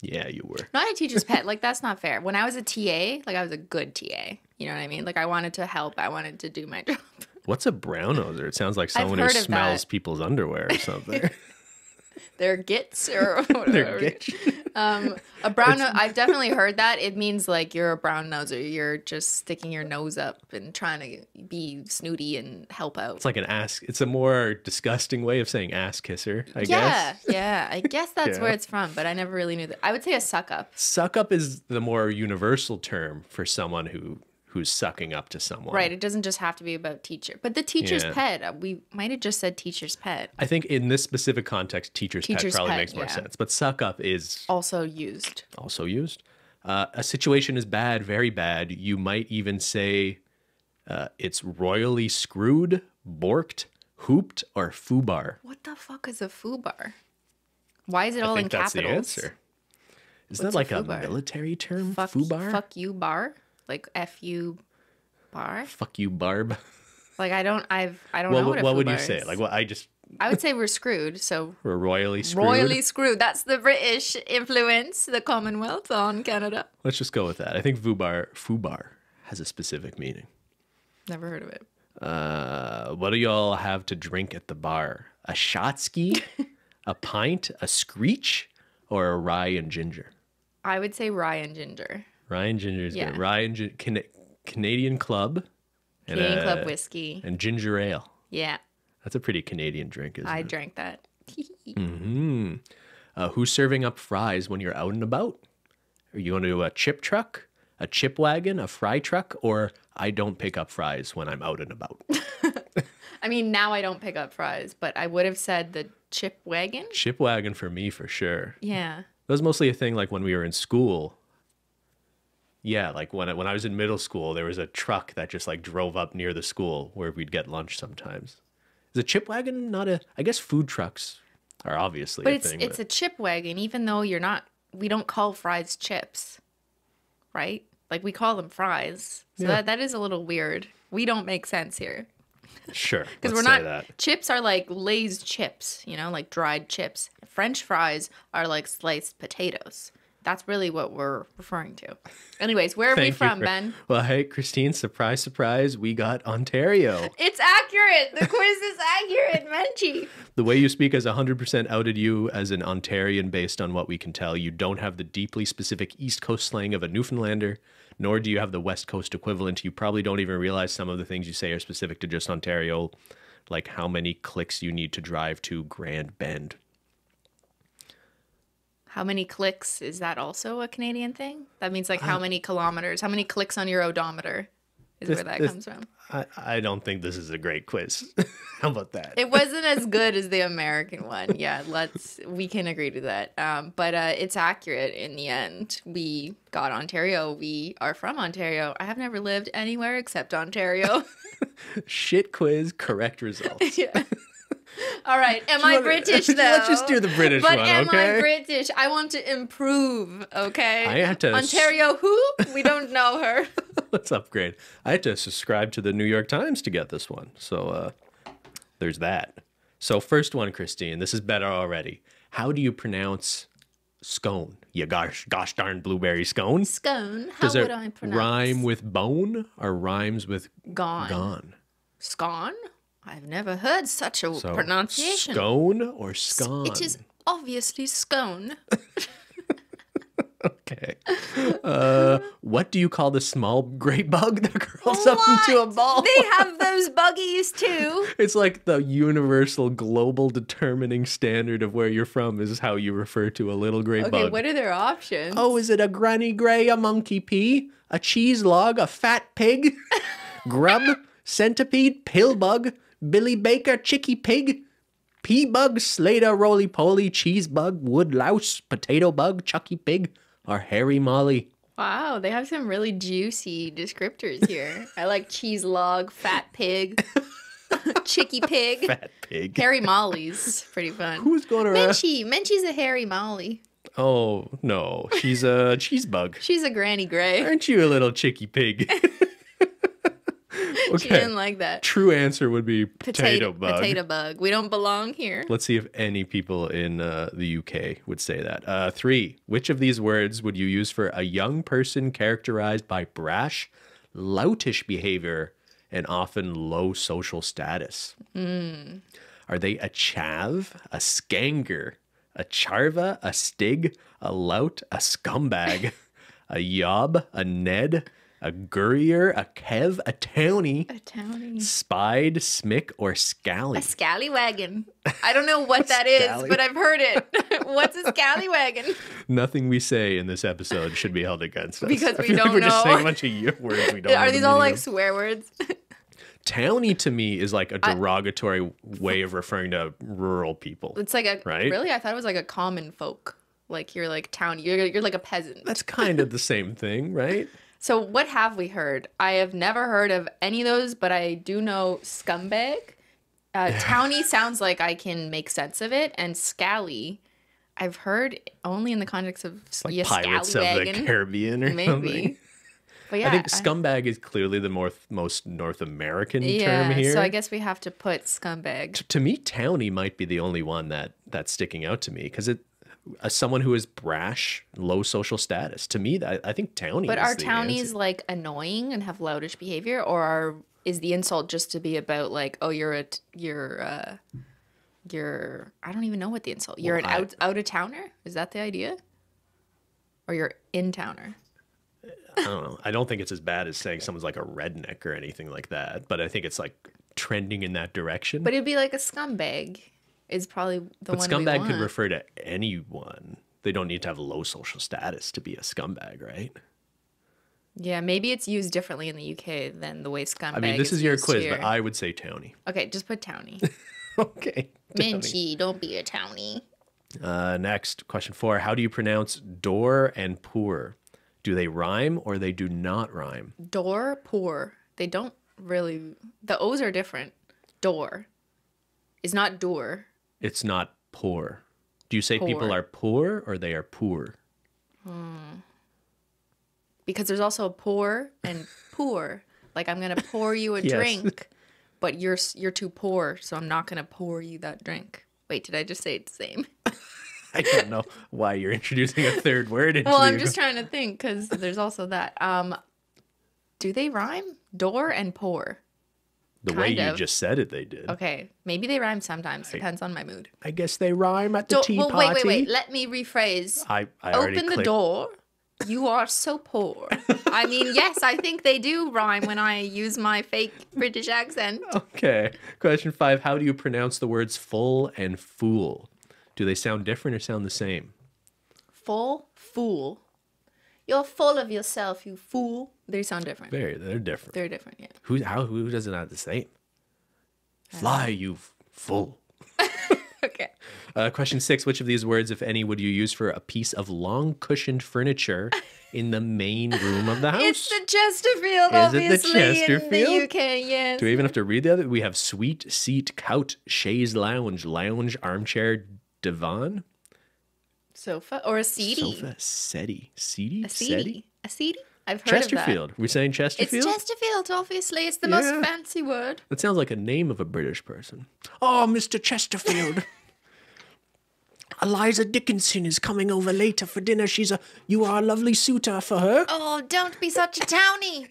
A: Yeah, you were.
B: Not a teacher's pet. Like, that's not fair. When I was a TA, like, I was a good TA. You know what I mean? Like, I wanted to help. I wanted to do my job.
A: What's a brown noser? It sounds like someone who
B: heard of
A: smells
B: that.
A: people's underwear or something.
B: Their gits or whatever.
A: Their gits.
B: A brown I've definitely heard that. It means like you're a brown noser. You're just sticking your nose up and trying to be snooty and help out.
A: It's like an ass. It's a more disgusting way of saying ass kisser, I guess.
B: Yeah. I guess that's where it's from, but I never really knew that. I would say a suck up.
A: Suck up is the more universal term for someone who's sucking up to someone.
B: Right. It doesn't just have to be about teacher. But the teacher's pet, we might have just said teacher's pet.
A: I think in this specific context, teacher's pet probably makes more sense. But suck up is
B: also used.
A: A situation is bad, very bad. You might even say it's royally screwed, borked, hooped, or foobar.
B: What the fuck is a foobar? Why is it all in capitals?
A: That's the answer. Isn't that like a military term? Foobar?
B: Fuck you bar? Like F-U bar?
A: Fuck you, Barb.
B: Like I don't know
A: what would you say? Like what
B: I would say we're screwed. So
A: we're royally screwed.
B: Royally screwed. That's the British influence, the Commonwealth on Canada.
A: Let's just go with that. I think foobar has a specific meaning.
B: Never heard of it.
A: What do y'all have to drink at the bar? A shotski, a pint, a screech, or a rye and ginger?
B: I would say rye and ginger.
A: Rye and ginger is good. Rye and Canadian Club.
B: Canadian Club whiskey.
A: And ginger ale.
B: Yeah.
A: That's a pretty Canadian drink, isn't it?
B: I drank that.
A: Mm-hmm. Who's serving up fries when you're out and about? Are you going to a chip truck, a chip wagon, a fry truck, or I don't pick up fries when I'm out and about?
B: I mean, now I don't pick up fries, but I would have said the chip wagon.
A: Chip wagon for me, for sure.
B: Yeah.
A: That was mostly a thing like when we were in school. Yeah, like when I was in middle school, there was a truck that just like drove up near the school where we'd get lunch sometimes. Is a chip wagon not a... I guess food trucks are obviously a thing.
B: But it's a chip wagon, even though we don't call fries chips, right? Like we call them fries. So that is a little weird. We don't make sense here.
A: Sure.
B: Because we're not... Chips are like Lay's chips, like dried chips. French fries are like sliced potatoes. That's really what we're referring to. Anyways, where are we from, Ben?
A: Well, hey, Cristine, surprise, surprise, we got Ontario.
B: It's accurate. The quiz is accurate, Menchie.
A: The way you speak has 100% outed you as an Ontarian based on what we can tell. You don't have the deeply specific East Coast slang of a Newfoundlander, nor do you have the West Coast equivalent. You probably don't even realize some of the things you say are specific to just Ontario, like how many clicks you need to drive to Grand Bend.
B: How many clicks? Is that also a Canadian thing? That means like how many kilometers? How many clicks on your odometer is where that comes from?
A: I don't think this is a great quiz. How about that?
B: It wasn't as good as the American one. Yeah, we can agree to that. But it's accurate in the end. We got Ontario. We are from Ontario. I have never lived anywhere except Ontario.
A: Shit quiz, correct results.
B: Yeah. All right. Am I British, though?
A: Let's just do the British one, okay?
B: But am I British? I want to improve, okay?
A: I had to...
B: Ontario who? We don't know her.
A: Let's upgrade. I had to subscribe to the New York Times to get this one. So there's that. So first one, Cristine. This is better already. How do you pronounce scone? You gosh darn blueberry scone?
B: Scone? How would I pronounce?
A: Rhyme with bone or rhymes with
B: gone? Scone? I've never heard such a pronunciation.
A: Scone or scone?
B: It is obviously scone.
A: Okay. What do you call the small gray bug that curls up into a ball?
B: They have those buggies too.
A: It's like the universal global determining standard of where you're from is how you refer to a little gray bug.
B: Okay, what are their options?
A: Oh, is it a granny gray, a monkey pea, a cheese log, a fat pig, grub, centipede, pill bug, Billy Baker, chicky pig, pea bug, Slater, roly poly, cheese bug, wood louse, potato bug, chucky pig, or hairy molly.
B: Wow, they have some really juicy descriptors here. I like cheese log, fat pig, chicky pig,
A: fat pig,
B: hairy molly's pretty fun.
A: Who's going around?
B: Menchie's a hairy molly.
A: Oh no, she's a cheese bug.
B: She's a granny gray.
A: Aren't you a little chicky pig?
B: Okay. She didn't like that.
A: True answer would be potato bug.
B: Potato bug. We don't belong here.
A: Let's see if any people in the UK would say that. 3. Which of these words would you use for a young person characterized by brash, loutish behavior and often low social status? Are they a chav, a scanger, a charva, a stig, a lout, a scumbag, a yob, a ned, a gurrier, a kev, a townie, spied, smick, or scally?
B: A scallywagon. I don't know what that is, but I've heard it. What's a scallywagon?
A: Nothing we say in this episode should be held against us.
B: Because we
A: feel
B: don't
A: like we're
B: know.
A: just saying a bunch of words we don't know.
B: Are these all like swear words?
A: Townie to me is like a derogatory way of referring to rural people.
B: It's like
A: right?
B: Really? I thought it was like a common folk. Like you're like townie. You're like a peasant.
A: That's kind of the same thing, right?
B: So what have we heard? I have never heard of any of those, but I do know scumbag. Townie sounds like I can make sense of it. And scally, I've heard only in the context of
A: like Pirates of the Caribbean or something. But yeah, I think scumbag is clearly the most North American term here.
B: So I guess we have to put scumbag.
A: To me, townie might be the only one that's sticking out to me because someone who is brash, low social status. To me, I think townie.
B: But
A: is
B: are
A: the
B: townies
A: answer.
B: like annoying and have loutish behavior, or is the insult just to be about like, oh, you're I don't even know what the insult. You're an out of towner. Is that the idea? Or you're in towner?
A: I don't know. I don't think it's as bad as saying someone's like a redneck or anything like that. But I think it's like trending in that direction.
B: But it'd be like a scumbag. Is probably the one. But
A: scumbag could refer to anyone. They don't need to have low social status to be a scumbag, right?
B: Yeah, maybe it's used differently in the UK than the way scumbag.
A: I mean, this is your quiz,
B: here.
A: but I would say townie.
B: Okay, just put townie.
A: Okay.
B: Menchie, don't be a townie.
A: Next, question 4. How do you pronounce door and poor? Do they rhyme or they do not rhyme?
B: Door, poor. They don't really. The O's are different. Door is not door.
A: It's not poor. Do you say people are poor or they are poor?
B: Because there's also poor and poor. Like I'm gonna pour you a drink, but you're too poor, so I'm not gonna pour you that drink. Wait, did I just say it's the same?
A: I don't know why you're introducing a third word into
B: Well, I'm just trying to think because there's also that. Do they rhyme? Door and pour.
A: The way you just said it, they did.
B: Okay. Maybe they rhyme sometimes. Depends on my mood.
A: I guess they rhyme at the tea party.
B: Wait. Let me rephrase.
A: I
B: Open the door. You are so poor. I mean, yes, I think they do rhyme when I use my fake British accent.
A: Okay. Question 5. How do you pronounce the words full and fool? Do they sound different or sound the same?
B: Full, fool. You're full of yourself, you fool. They sound different.
A: They're different.
B: They're different, yeah.
A: Who does it have the same? Fly, you fool.
B: Okay.
A: Question 6. Which of these words, if any, would you use for a piece of long cushioned furniture in the main room of the house?
B: It's the Chesterfield,
A: Is
B: obviously,
A: it the Chesterfield?
B: in the UK, yes.
A: Do we even have to read the other? We have suite, seat, couch, chaise lounge, armchair, divan.
B: Sofa or a seedy?
A: Sofa, settee. Seedy?
B: A seedy. A seedy? I've heard
A: Chesterfield.
B: of that.
A: We're saying Chesterfield?
B: It's Chesterfield, obviously. It's the most fancy word.
A: That sounds like a name of a British person. Oh, Mr. Chesterfield. Eliza Dickinson is coming over later for dinner. You are a lovely suitor for her.
B: Oh, don't be such a townie.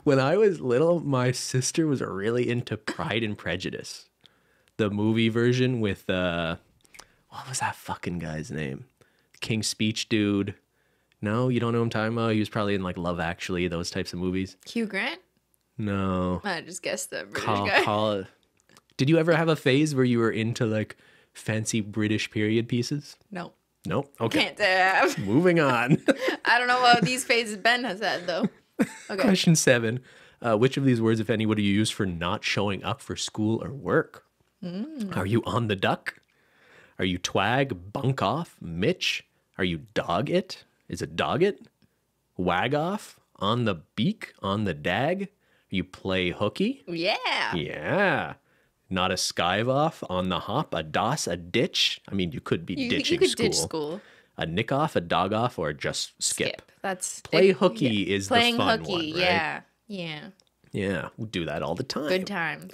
A: When I was little, my sister was really into Pride and Prejudice. The movie version with, what was that fucking guy's name? King's Speech dude. No, you don't know who I'm talking about? He was probably in like Love Actually, those types of movies.
B: Hugh Grant?
A: No.
B: I just guessed the British guy.
A: Did you ever have a phase where you were into like fancy British period pieces?
B: No.
A: Nope. Okay.
B: Can't say I have.
A: Moving on.
B: I don't know what these phases Ben has had though. Okay.
A: Question 7. Which of these words, if any, would you use for not showing up for school or work? Are you on the duck? Are you twag, bunk off, Mitch? Are you dog it? Is it dog it? Wag off? On the beak? On the dag? You play hooky?
B: Yeah.
A: Yeah. Not a skive off? On the hop? A doss? A ditch? I mean, you could be ditching
B: you could
A: school.
B: ditch school.
A: A nick off? A dog off? Or just skip?
B: That's
A: Play hooky is the fun one, right?
B: Yeah. Yeah.
A: Yeah, we do that all the time.
B: Good times.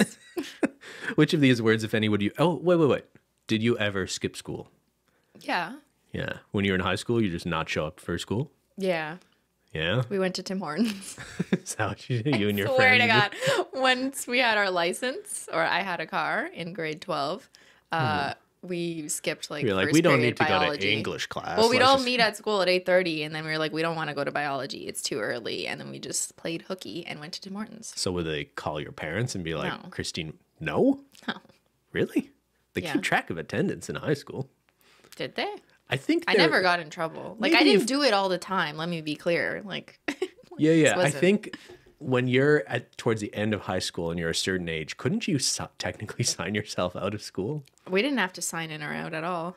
A: Which of these words, if any, would you... Oh, wait. Did you ever skip school?
B: Yeah.
A: Yeah. When you were in high school, you just not show up for school?
B: Yeah.
A: Yeah?
B: We went to Tim Hortons.
A: Is that what you did? You and your
B: Swear
A: friends?
B: to God. Once we had our license, or I had a car in grade 12, we skipped like
A: You're like,
B: first
A: we don't
B: period
A: need to
B: biology.
A: go to English class.
B: Well, we
A: Let's
B: don't
A: just...
B: meet at school at 8:30, and then we were like, we don't want to go to biology. It's too early. And then we just played hooky and went to Tim Hortons.
A: So would they call your parents and be like,
B: No.
A: Christine, no?
B: No.
A: Really? They
B: Yeah.
A: keep track of attendance in high school.
B: Did they?
A: I think
B: I never got in trouble. Like, I
A: Maybe
B: didn't
A: if-
B: do it all the time. Let me be clear. Like,
A: Yeah. I
B: wasn't-
A: think when you're towards the end of high school and you're a certain age, couldn't you technically sign yourself out of school?
B: we didn't have to sign in or out at all.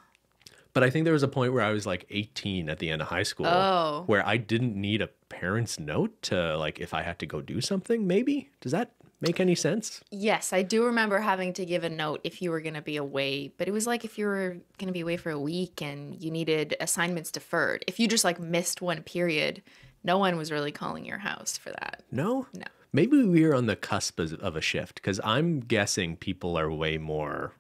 A: But I think there was a point where I was like 18 at the end of high school where I didn't need a parent's note to like if I had to go do something, maybe. Does that make any sense?
B: Yes, I do remember having to give a note if you were going to be away, but it was like if you were going to be away for a week and you needed assignments deferred. If you just like missed one period, no one was really calling your house for that.
A: No?
B: No.
A: Maybe we're on the cusp of a shift because I'm guessing people are way more...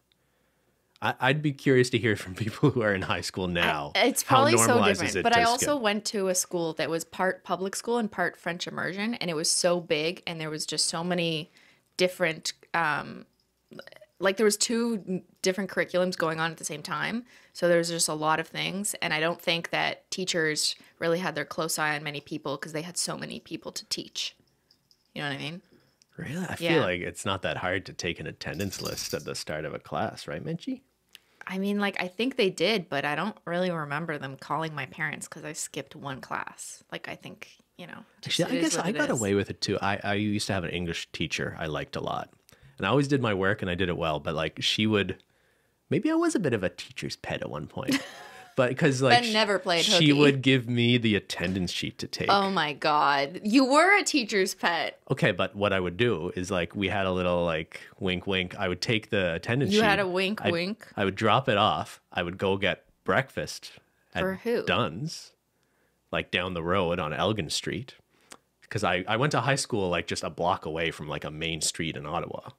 A: I'd be curious to hear from people who are in high school now.
B: It's probably
A: how
B: so
A: normalized is
B: different.
A: it
B: But
A: to
B: I also
A: skip?
B: went to a school that was part public school and part French immersion, and it was so big, and there was just so many different, like there was two different curriculums going on at the same time. So there was just a lot of things, and I don't think that teachers really had their close eye on many people because they had so many people to teach. You know what I mean?
A: Really? I
B: Yeah.
A: feel like it's not that hard to take an attendance list at the start of a class, right, Minchie?
B: I mean, like, I think they did, but I don't really remember them calling my parents because I skipped one class. Like, I think, you know.
A: Actually, I guess I got away with it too. I used to have an English teacher I liked a lot. And I always did my work and I did it well. But like she would, maybe I was a bit of a teacher's pet at one point. But because like
B: Ben never played
A: she
B: hooky.
A: would give me the attendance sheet to take.
B: Oh my God. You were a teacher's pet.
A: Okay, but what I would do is like we had a little like wink wink. I would take the attendance sheet.
B: You had a wink
A: I'd-
B: wink.
A: I would drop it off. I would go get breakfast at
B: For who?
A: Dunn's, like down the road on Elgin Street. Because I went to high school like just a block away from like a main street in Ottawa.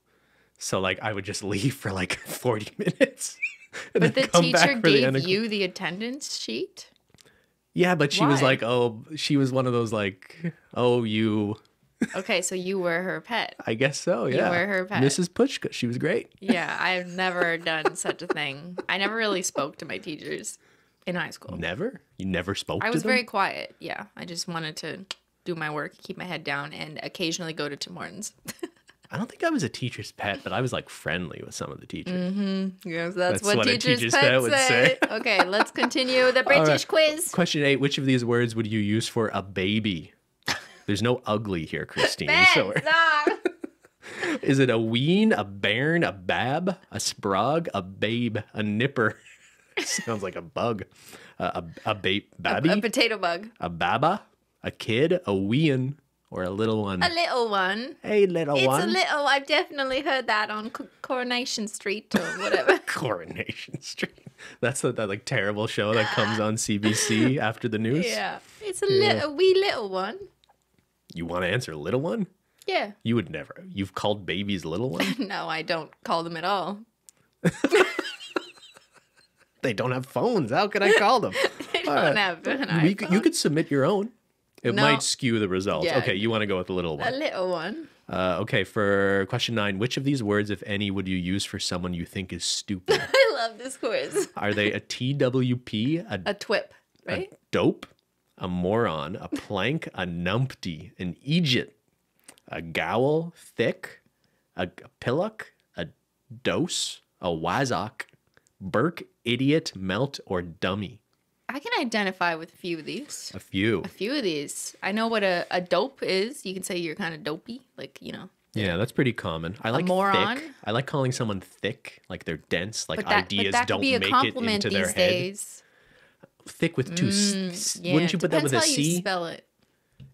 A: So like I would just leave for like 40 minutes.
B: But the teacher gave you the attendance sheet?
A: Yeah, but she was like, oh, she was one of those like, oh, you.
B: Okay, so you were her pet.
A: I guess so, yeah.
B: You were her pet.
A: Mrs. Puchka, she was great.
B: Yeah, I've never done such a thing. I never really spoke to my teachers in high school.
A: Never? You never spoke to them?
B: I was very quiet, yeah. I just wanted to do my work, keep my head down, and occasionally go to Tim Hortons.
A: I don't think I was a teacher's pet, but I was like friendly with some of the teachers.
B: Yes, that's what a teacher's pet would say. Okay, let's continue the British quiz.
A: Question 8, which of these words would you use for a baby? There's no ugly here, Cristine.
B: Ben, stop.
A: Is it a ween, a bairn, a bab, a sprog, a babe, a nipper? Sounds like a bug. A babby?
B: A potato bug.
A: A baba? A kid? A wean? Or a little one?
B: A little one.
A: Hey, little one.
B: It's a little. I've definitely heard that on Coronation Street or whatever.
A: Coronation Street. That's that like terrible show that comes on CBC after the news.
B: Yeah. It's a wee little one.
A: You want to answer little one?
B: Yeah.
A: You would never. You've called babies little one?
B: No, I don't call them at all.
A: They don't have phones. How can I call them?
B: They don't have an iPhone.
A: You could submit your own. It might skew the results.
B: Yeah.
A: Okay, you want to go with the little one.
B: A little one.
A: Okay, for question 9, which of these words, if any, would you use for someone you think is stupid?
B: I love this quiz.
A: Are they a TWP,
B: a twip, right?
A: A dope, a moron, a plank, a numpty, an Egypt, a gowl, thick, a pillock, a dose, a wazok, burk, idiot, melt, or dummy?
B: I can identify with a few of these.
A: A few.
B: A few of these. I know what a dope is. You can say you're kind of dopey, like, you know.
A: Yeah, that's pretty common. I like
B: moron.
A: Thick. I like calling someone thick, like they're dense, like
B: but
A: ideas don't make it into their head.
B: Days.
A: Thick with two C's.
B: Yeah,
A: Wouldn't you put that with a
B: C? Depends how you
A: C?
B: spell it.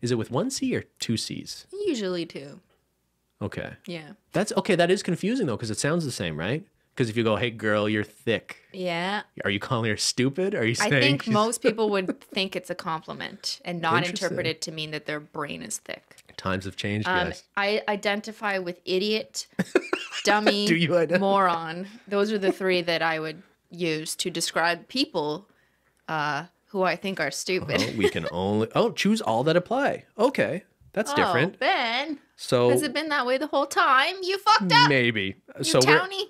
A: Is it with one C or two C's?
B: Usually two.
A: Okay.
B: Yeah.
A: That's okay. That is confusing though, because it sounds the same, right? Because if you go, hey girl, you're thick.
B: Yeah.
A: Are you calling her stupid? Are you saying?
B: I think most people would think it's a compliment and not interpret it to mean that their brain is thick.
A: Times have changed, guys.
B: I identify with idiot, dummy,
A: Do you identify?
B: moron. Those are the 3 that I would use to describe people who I think are stupid.
A: Oh, we can only choose all that apply. Okay, that's different.
B: Ben.
A: So
B: has it been that way the whole time? You fucked up.
A: Maybe. So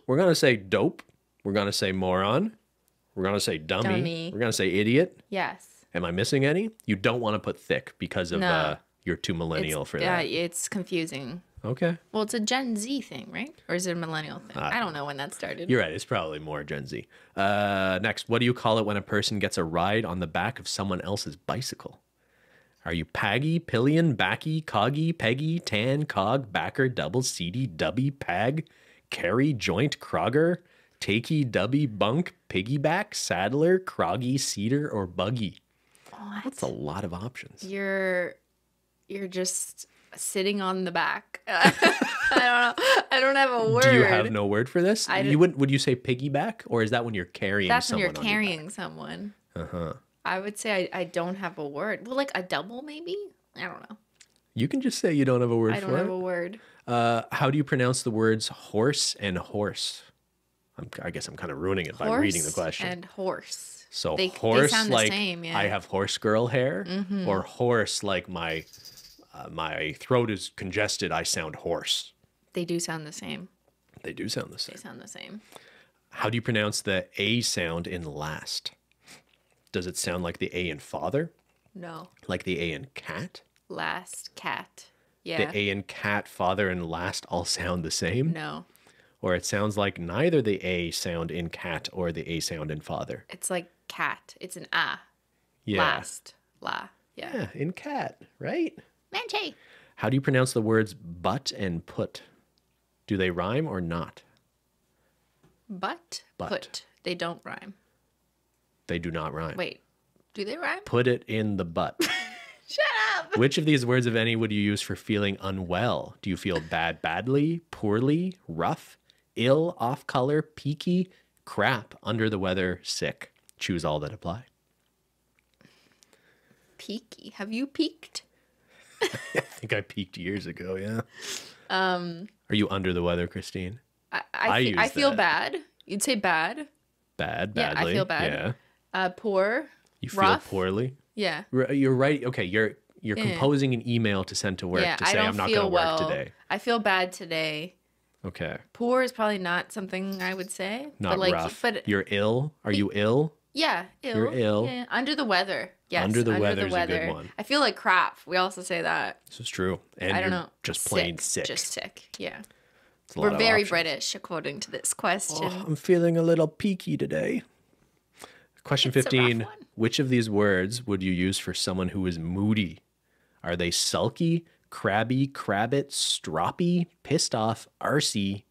A: we're gonna say dope. We're gonna say moron. We're gonna say dummy. We're gonna say idiot.
B: Yes.
A: Am I missing any? You don't want to put thick because of you're too millennial for that.
B: Yeah, it's confusing.
A: Okay.
B: Well, it's a Gen Z thing, right? Or is it a millennial thing? I don't know when that started.
A: You're right. It's probably more Gen Z. Next, what do you call it when a person gets a ride on the back of someone else's bicycle? Are you paggy, pillion, backy, coggy, peggy, tan, cog, backer, double, seedy, dubby, pag, carry, joint, crogger, takey, dubby, bunk, piggyback, saddler, croggy, cedar, or buggy?
B: What?
A: That's a lot of options.
B: You're just sitting on the back. I don't know. I don't have a word.
A: Do you have no word for this? Would you say piggyback, or is that when you're carrying someone?
B: That's when you're carrying someone.
A: Uh-huh.
B: I would say I don't have a word. Well, like a double maybe? I don't know.
A: You can just say you don't have a word for it.
B: I don't have a word.
A: How do you pronounce the words horse and horse? I guess I'm kind of ruining it by reading the question.
B: And horse.
A: So
B: horse, they sound
A: like
B: the same, yeah.
A: I have horse girl hair, or horse like my throat is congested. I sound hoarse.
B: They do sound the same.
A: They do sound the same.
B: They sound the same.
A: How do you pronounce the A sound in last? Does it sound like the A in father?
B: No.
A: Like the A in cat?
B: Last, cat. Yeah.
A: The A in cat, father, and last all sound the same?
B: No.
A: Or it sounds like neither the A sound in cat or the A sound in father.
B: It's like cat. It's an A.
A: Yeah.
B: Last. La. Yeah.
A: Yeah, in cat, right?
B: Manche.
A: How do you pronounce the words but and put? Do they rhyme or not?
B: But. Put. They don't rhyme.
A: They do not rhyme.
B: Wait. Do they rhyme?
A: Put it in the butt.
B: Shut up.
A: Which of these words, if any, would you use for feeling unwell? Do you feel bad, badly, poorly, rough, ill, off color, peaky, crap, under the weather, sick? Choose all that apply.
B: Peaky. Have you peaked?
A: I think I peaked years ago, yeah. Are you under the weather, Cristine?
B: I feel bad. You'd say bad.
A: Bad,
B: Yeah,
A: badly.
B: I feel bad.
A: Yeah.
B: Poor.
A: You feel
B: rough.
A: poorly.
B: Yeah.
A: You're right. Okay, you're composing an email to send to work to say I'm not going to work today.
B: I feel bad today.
A: Okay.
B: Poor is probably not something I would say.
A: Not rough. But you're ill. Are you ill?
B: Yeah, ill.
A: You're ill.
B: Yeah. Under the weather. Yes.
A: Under the weather is a good one.
B: I feel like crap. We also say that.
A: This is true. And
B: I don't
A: you're
B: know.
A: just plain sick.
B: Just sick. Yeah.
A: We're
B: very British, according to this question.
A: Oh, I'm feeling a little peaky today. Question 15. Which of these words would you use for someone who is moody? Are they sulky, crabby, crabbit, stroppy, pissed off, arsey,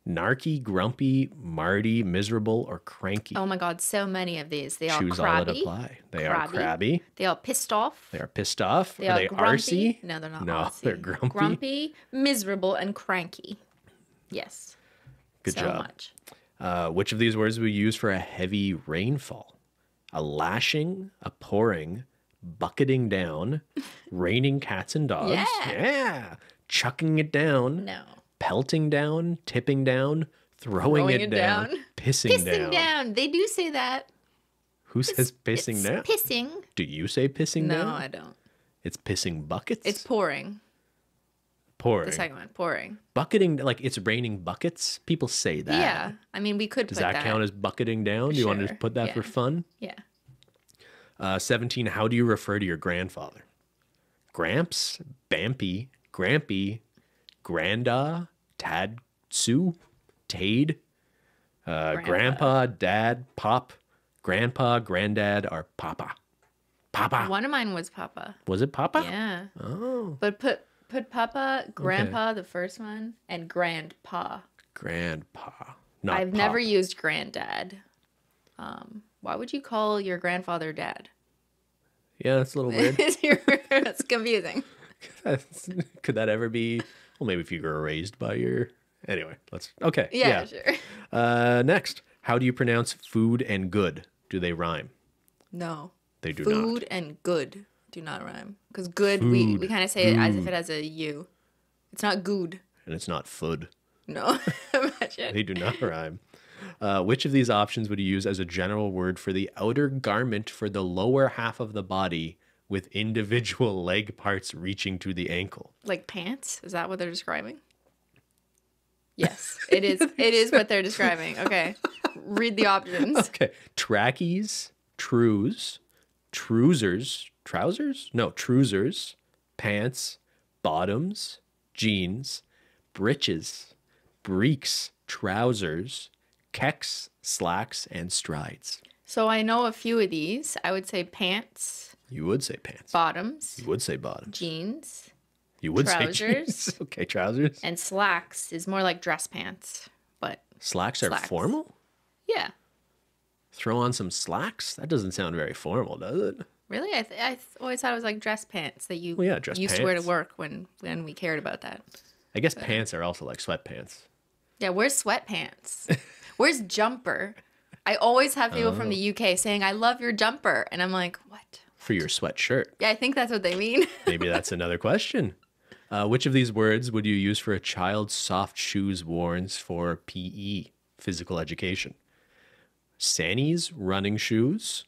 A: narky, grumpy, mardy, miserable, or cranky?
B: Oh my God, so many of these. They are
A: Choose
B: crabby.
A: all that apply. They are crabby.
B: They are pissed off.
A: They are pissed off.
B: They
A: are
B: are
A: they
B: grumpy.
A: arsey?
B: No, they're not
A: No,
B: arsey.
A: they're grumpy.
B: Grumpy, miserable, and cranky. Yes.
A: Good
B: so
A: job.
B: Much.
A: Which of these words we use for a heavy rainfall? A lashing, a pouring, bucketing down, raining cats and dogs. Yeah. Chucking it down.
B: No.
A: Pelting down, tipping down, throwing it down, pissing down.
B: They do say that.
A: Who says pissing down?
B: Pissing.
A: Do you say pissing down?
B: No, I don't.
A: It's pissing buckets?
B: It's pouring.
A: Pouring.
B: The second one, pouring.
A: Bucketing, like it's raining buckets? People say that.
B: Yeah. I mean, we could
A: Does
B: put that.
A: that count as bucketing down? Do you want to just put that for fun?
B: Yeah.
A: 17, how do you refer to your grandfather? Gramps, Bampy, Grampy, Granda, Tad, Sue, Tade, Grandpa, Dad, Pop, Grandpa, Granddad, or Papa? Papa.
B: One of mine was Papa.
A: Was it Papa?
B: Yeah.
A: Oh.
B: But put Papa, Grandpa, the first one, and Grandpa.
A: Grandpa. Not
B: I've
A: Pop.
B: never used Granddad. Why would you call your grandfather Dad?
A: Yeah, that's a little weird.
B: That's confusing.
A: Could that ever be? Well, maybe if you were raised by your. Anyway, let's. Okay.
B: Yeah, sure.
A: Next, how do you pronounce food and good? Do they rhyme?
B: No.
A: They do not.
B: Food and good do not rhyme. Because good, we kind of say it as if it has a U. It's not good.
A: And it's not food.
B: No. Imagine.
A: They do not rhyme. Which of these options would you use as a general word for the outer garment for the lower half of the body with individual leg parts reaching to the ankle?
B: Like pants? Is that what they're describing? Yes, it is. It is what they're describing. Okay. Read the options.
A: Okay. Trackies, trousers, pants, bottoms, jeans, breeches, breeks, trousers, kecks, slacks, and strides.
B: So I know a few of these. I would say pants.
A: You would say pants.
B: Bottoms.
A: You would say bottoms.
B: Jeans.
A: You would
B: trousers,
A: say jeans. Okay, trousers.
B: And slacks is more like dress pants, but
A: slacks are formal?
B: Yeah.
A: Throw on some slacks? That doesn't sound very formal, does it?
B: Really? I always thought it was like dress pants that you used to wear to work when we cared about that.
A: I guess pants are also like sweatpants.
B: Yeah, where's sweatpants? Where's jumper? I always have people from the UK saying, I love your jumper. And I'm like, what?
A: For your sweatshirt.
B: Yeah, I think that's what they mean.
A: Maybe that's another question. Which of these words would you use for a child's soft shoes worn for PE, physical education? Sannies, running shoes,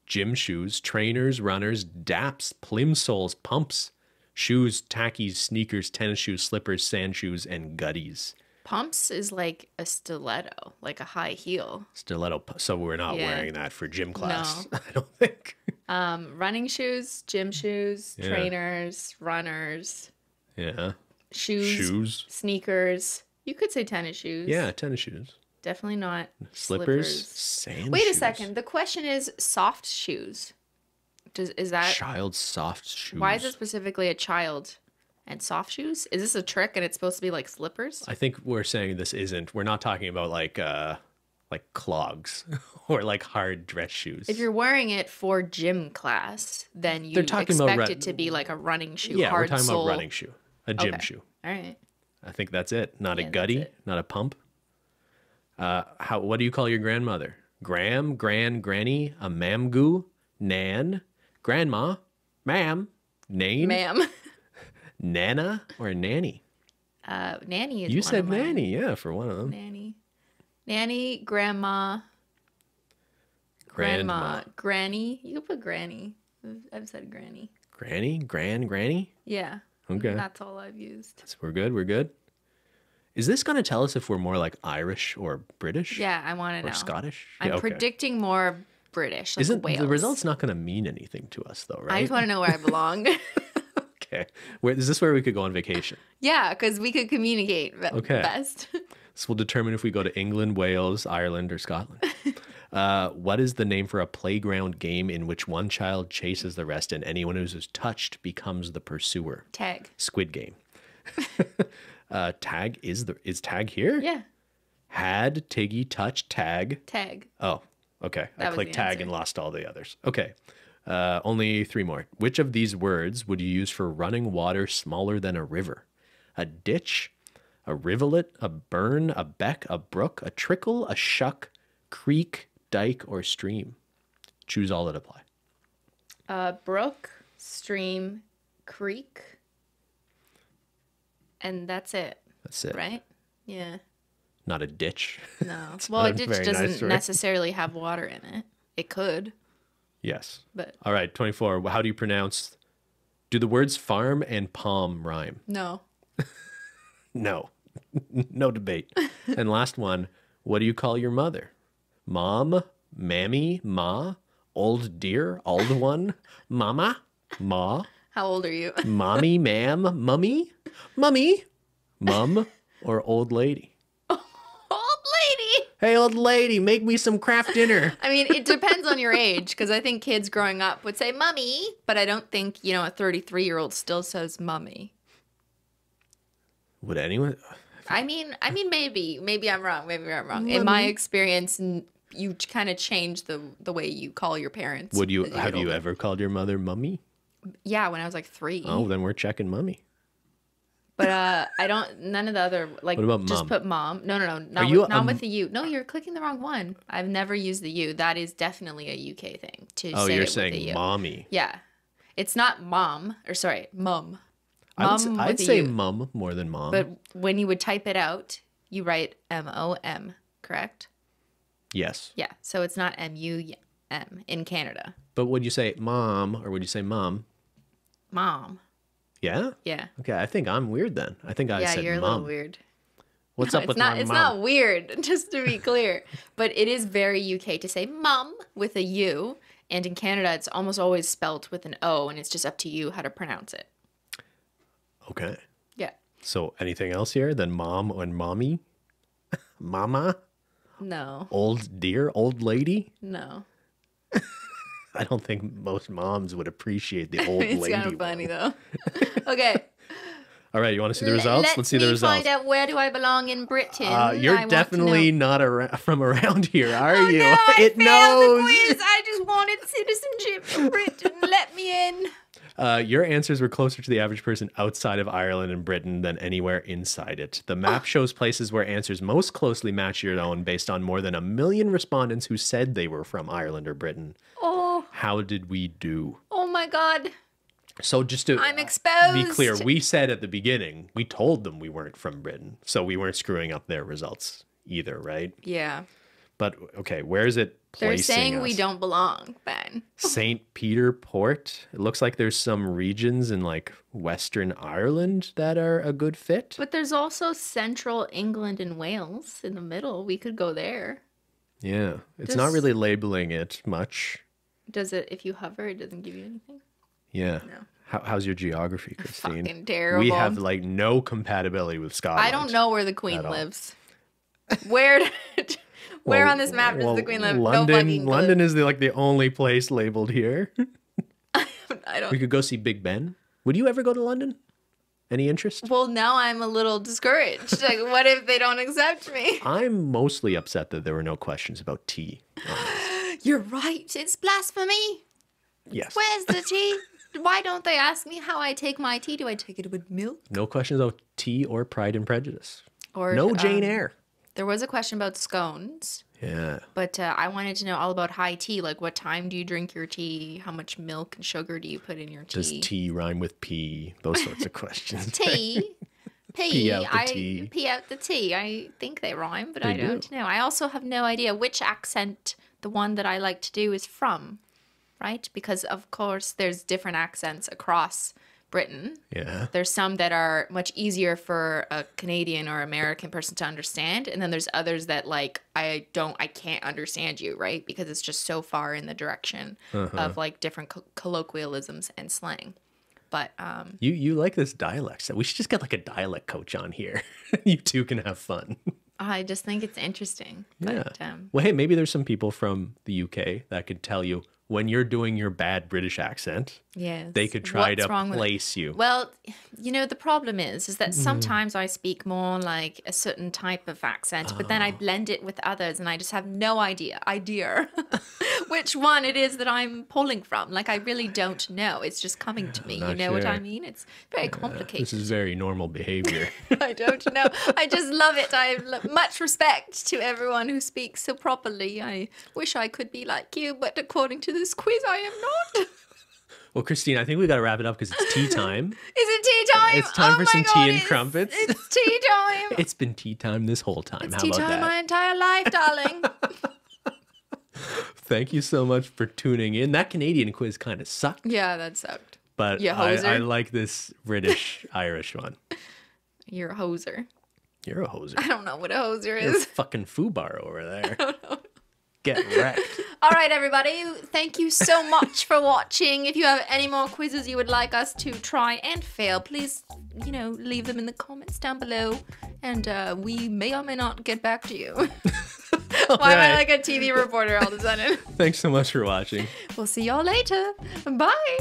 A: gym shoes, trainers, runners, daps, plimsolls, pumps, shoes, tackies, sneakers, tennis shoes, slippers, sand shoes, and gutties.
B: Pumps is like a stiletto, like a high heel.
A: Stiletto. So we're not wearing that for gym class. No. I don't think.
B: Running shoes, gym shoes, trainers, runners.
A: Yeah.
B: Shoes. Sneakers. You could say tennis shoes.
A: Yeah, tennis shoes.
B: Definitely not
A: slippers. Sand
B: Wait
A: shoes.
B: a second. The question is soft shoes. Is that
A: child's soft shoes?
B: Why is it specifically a child and soft shoes? Is this a trick and it's supposed to be like slippers?
A: I think we're saying this isn't. We're not talking about like clogs or like hard dress shoes.
B: If you're wearing it for gym class, then you expect it to be like a running shoe.
A: Yeah,
B: hard
A: we're talking
B: sole.
A: about running shoe, a gym shoe.
B: All right.
A: I think that's it. Not a gutty, not a pump. What do you call your grandmother? Gram, gran, granny, a mamgoo, nan, grandma, ma'am, name,
B: ma'am,
A: nana, or nanny?
B: Nanny is
A: You
B: one
A: said
B: of mine.
A: nanny, yeah, for one of them.
B: Nanny, grandma, Grandma. Granny. You could put granny. I've said granny.
A: Granny? Granny?
B: Yeah.
A: Okay.
B: That's all I've used.
A: We're good. Is this going to tell us if we're more like Irish or British?
B: Yeah, I want to know.
A: Or Scottish?
B: I'm predicting more British, like
A: Isn't
B: Wales.
A: the result's not going to mean anything to us, though, right?
B: I just want to know where I belong.
A: Okay. Is this where we could go on vacation?
B: Yeah, because we could communicate best.
A: This will determine if we go to England, Wales, Ireland, or Scotland. What is the name for a playground game in which one child chases the rest and anyone who is touched becomes the pursuer?
B: Tag.
A: Squid Game. Tag is tag here?
B: Yeah.
A: Had, Tiggy, touch, tag.
B: Tag.
A: Oh, okay. I clicked tag
B: answer.
A: and lost all the others. Okay. Only 3 more. Which of these words would you use for running water smaller than a river? A ditch, a rivulet, a burn, a beck, a brook, a trickle, a shuck, creek, dike, or stream? Choose all that apply.
B: Brook, stream, creek, and that's it.
A: That's it.
B: Right? Yeah.
A: Not a ditch.
B: No. Well, a ditch doesn't necessarily have water in it. It could.
A: Yes.
B: But
A: all right, 24. How do you pronounce? Do the words farm and palm rhyme?
B: No.
A: No. No debate. And last one. What do you call your mother? Mom, mammy, ma, old dear, old one, mama, ma.
B: How old are you?
A: Mommy, ma'am, mummy, mum, or old lady?
B: Old lady.
A: Hey, old lady, make me some Kraft Dinner.
B: I mean, it depends on your age, because I think kids growing up would say mummy, but I don't think, a 33-year-old still says mummy.
A: Would anyone?
B: I mean, maybe I'm wrong.
A: Mummy.
B: In my experience, you kind of change the way you call your parents.
A: Have you ever called your mother mummy?
B: Yeah, when I was like 3.
A: Oh, then we're checking mummy.
B: But none of the other, like,
A: what about
B: just
A: mom?
B: Put mom. No, not with the U. No, you're clicking the wrong one. I've never used the U. That is definitely a UK thing to say
A: Oh, you're
B: it
A: saying
B: with the U.
A: mommy.
B: Yeah. It's not mum, mum.
A: I'd say mum more than mom.
B: But when you would type it out, you write MOM, correct?
A: Yes.
B: Yeah, so it's not MUM in Canada.
A: But would you say mom or would you say mom?
B: Mom.
A: Yeah?
B: Yeah.
A: Okay, I think I'm weird then. I think I said mom.
B: Yeah, you're a little weird.
A: What's up with my mom?
B: It's not weird, just to be clear. But it is very UK to say mum with a U. And in Canada, it's almost always spelt with an O, and it's just up to you how to pronounce it.
A: Okay.
B: Yeah.
A: So anything else here than mom and mommy? Mama?
B: No.
A: Old dear? Old lady?
B: No.
A: I don't think most moms would appreciate the old lady.
B: It's kind of funny, though. Okay.
A: All right, you want to see the results? Let's see the results.
B: Find out where do I belong in Britain.
A: You're definitely not from around here, are you?
B: No,
A: it knows.
B: The quiz. I just wanted citizenship in Britain. Let me in.
A: Your answers were closer to the average person outside of Ireland and Britain than anywhere inside it. The map shows places where answers most closely match your own based on more than 1 million respondents who said they were from Ireland or Britain.
B: Oh.
A: How did we do?
B: Oh my God.
A: So just to
B: I'm exposed.
A: Be clear, we said at the beginning, we told them we weren't from Britain. So we weren't screwing up their results either, right?
B: Yeah.
A: But, okay, where is it placing
B: They're saying
A: us?
B: we don't belong, Ben.
A: St. Peter Port. It looks like there's some regions in like Western Ireland that are a good fit.
B: But there's also Central England and Wales in the middle. We could go there.
A: Yeah. It's not really labeling it much.
B: Does it, if you hover, it doesn't give you anything?
A: Yeah.
B: No.
A: How's your geography, Cristine?
B: Fucking terrible.
A: We have like no compatibility with Scotland.
B: I don't know where the Queen lives. Where on this map does the Queen live?
A: London is the only place labeled here.
B: I don't.
A: We could go see Big Ben. Would you ever go to London? Any interest?
B: Well, now I'm a little discouraged. Like, what if they don't accept me?
A: I'm mostly upset that there were no questions about tea.
B: You're right. It's blasphemy.
A: Yes.
B: Where's the tea? Why don't they ask me how I take my tea? Do I take it with milk?
A: No questions about tea or Pride and Prejudice.
B: Or
A: no Jane Eyre.
B: There was a question about scones.
A: Yeah.
B: But I wanted to know all about high tea. Like, what time do you drink your tea? How much milk and sugar do you put in your tea?
A: Does tea rhyme with pee? Those sorts of questions.
B: Tea?
A: Pee out the tea.
B: Pee out the tea. I think they rhyme, but
A: They
B: I don't know. I also have no idea which accent the the one that I like to do is from, right? Because, of course, there's different accents across Britain.
A: Yeah.
B: There's some that are much easier for a Canadian or American person to understand. And then there's others that like, I can't understand you, right? Because it's just so far in the direction of like different colloquialisms and slang. But
A: you like this dialect stuff. We should just get like a dialect coach on here. You two can have fun.
B: I just think it's interesting.
A: Yeah.
B: But,
A: well, hey, maybe there's some people from the UK that could tell you when you're doing your bad British accent,
B: yes,
A: they could try to place you.
B: Well, you know, the problem is that sometimes I speak more like a certain type of accent, but then I blend it with others and I just have no idea which one it is that I'm pulling from. Like, I really don't know. It's just coming to me. You know what I mean? It's very complicated.
A: This is very normal behavior.
B: I don't know. I just love it. I have much respect to everyone who speaks so properly. I wish I could be like you, but according to this quiz, I am not.
A: Well, Cristine, I think we got to wrap it up because it's tea time.
B: Is it tea time?
A: It's time for some tea and crumpets.
B: It's tea time.
A: It's been tea time this whole time.
B: It's
A: How
B: tea
A: about
B: time
A: that?
B: my entire life, darling.
A: Thank you so much for tuning in. That Canadian quiz kind of sucked.
B: Yeah, that sucked.
A: But I like this British-Irish one.
B: You're a hoser.
A: You're a hoser.
B: I don't know what a hoser
A: You're a
B: is.
A: fucking foobar over there. I don't know. Get wrecked.
B: All right, everybody. Thank you so much for watching. If you have any more quizzes you would like us to try and fail, please, leave them in the comments down below. And we may or may not get back to you. Why am I like a TV reporter all of a sudden?
A: Thanks so much for watching.
B: We'll see y'all later. Bye.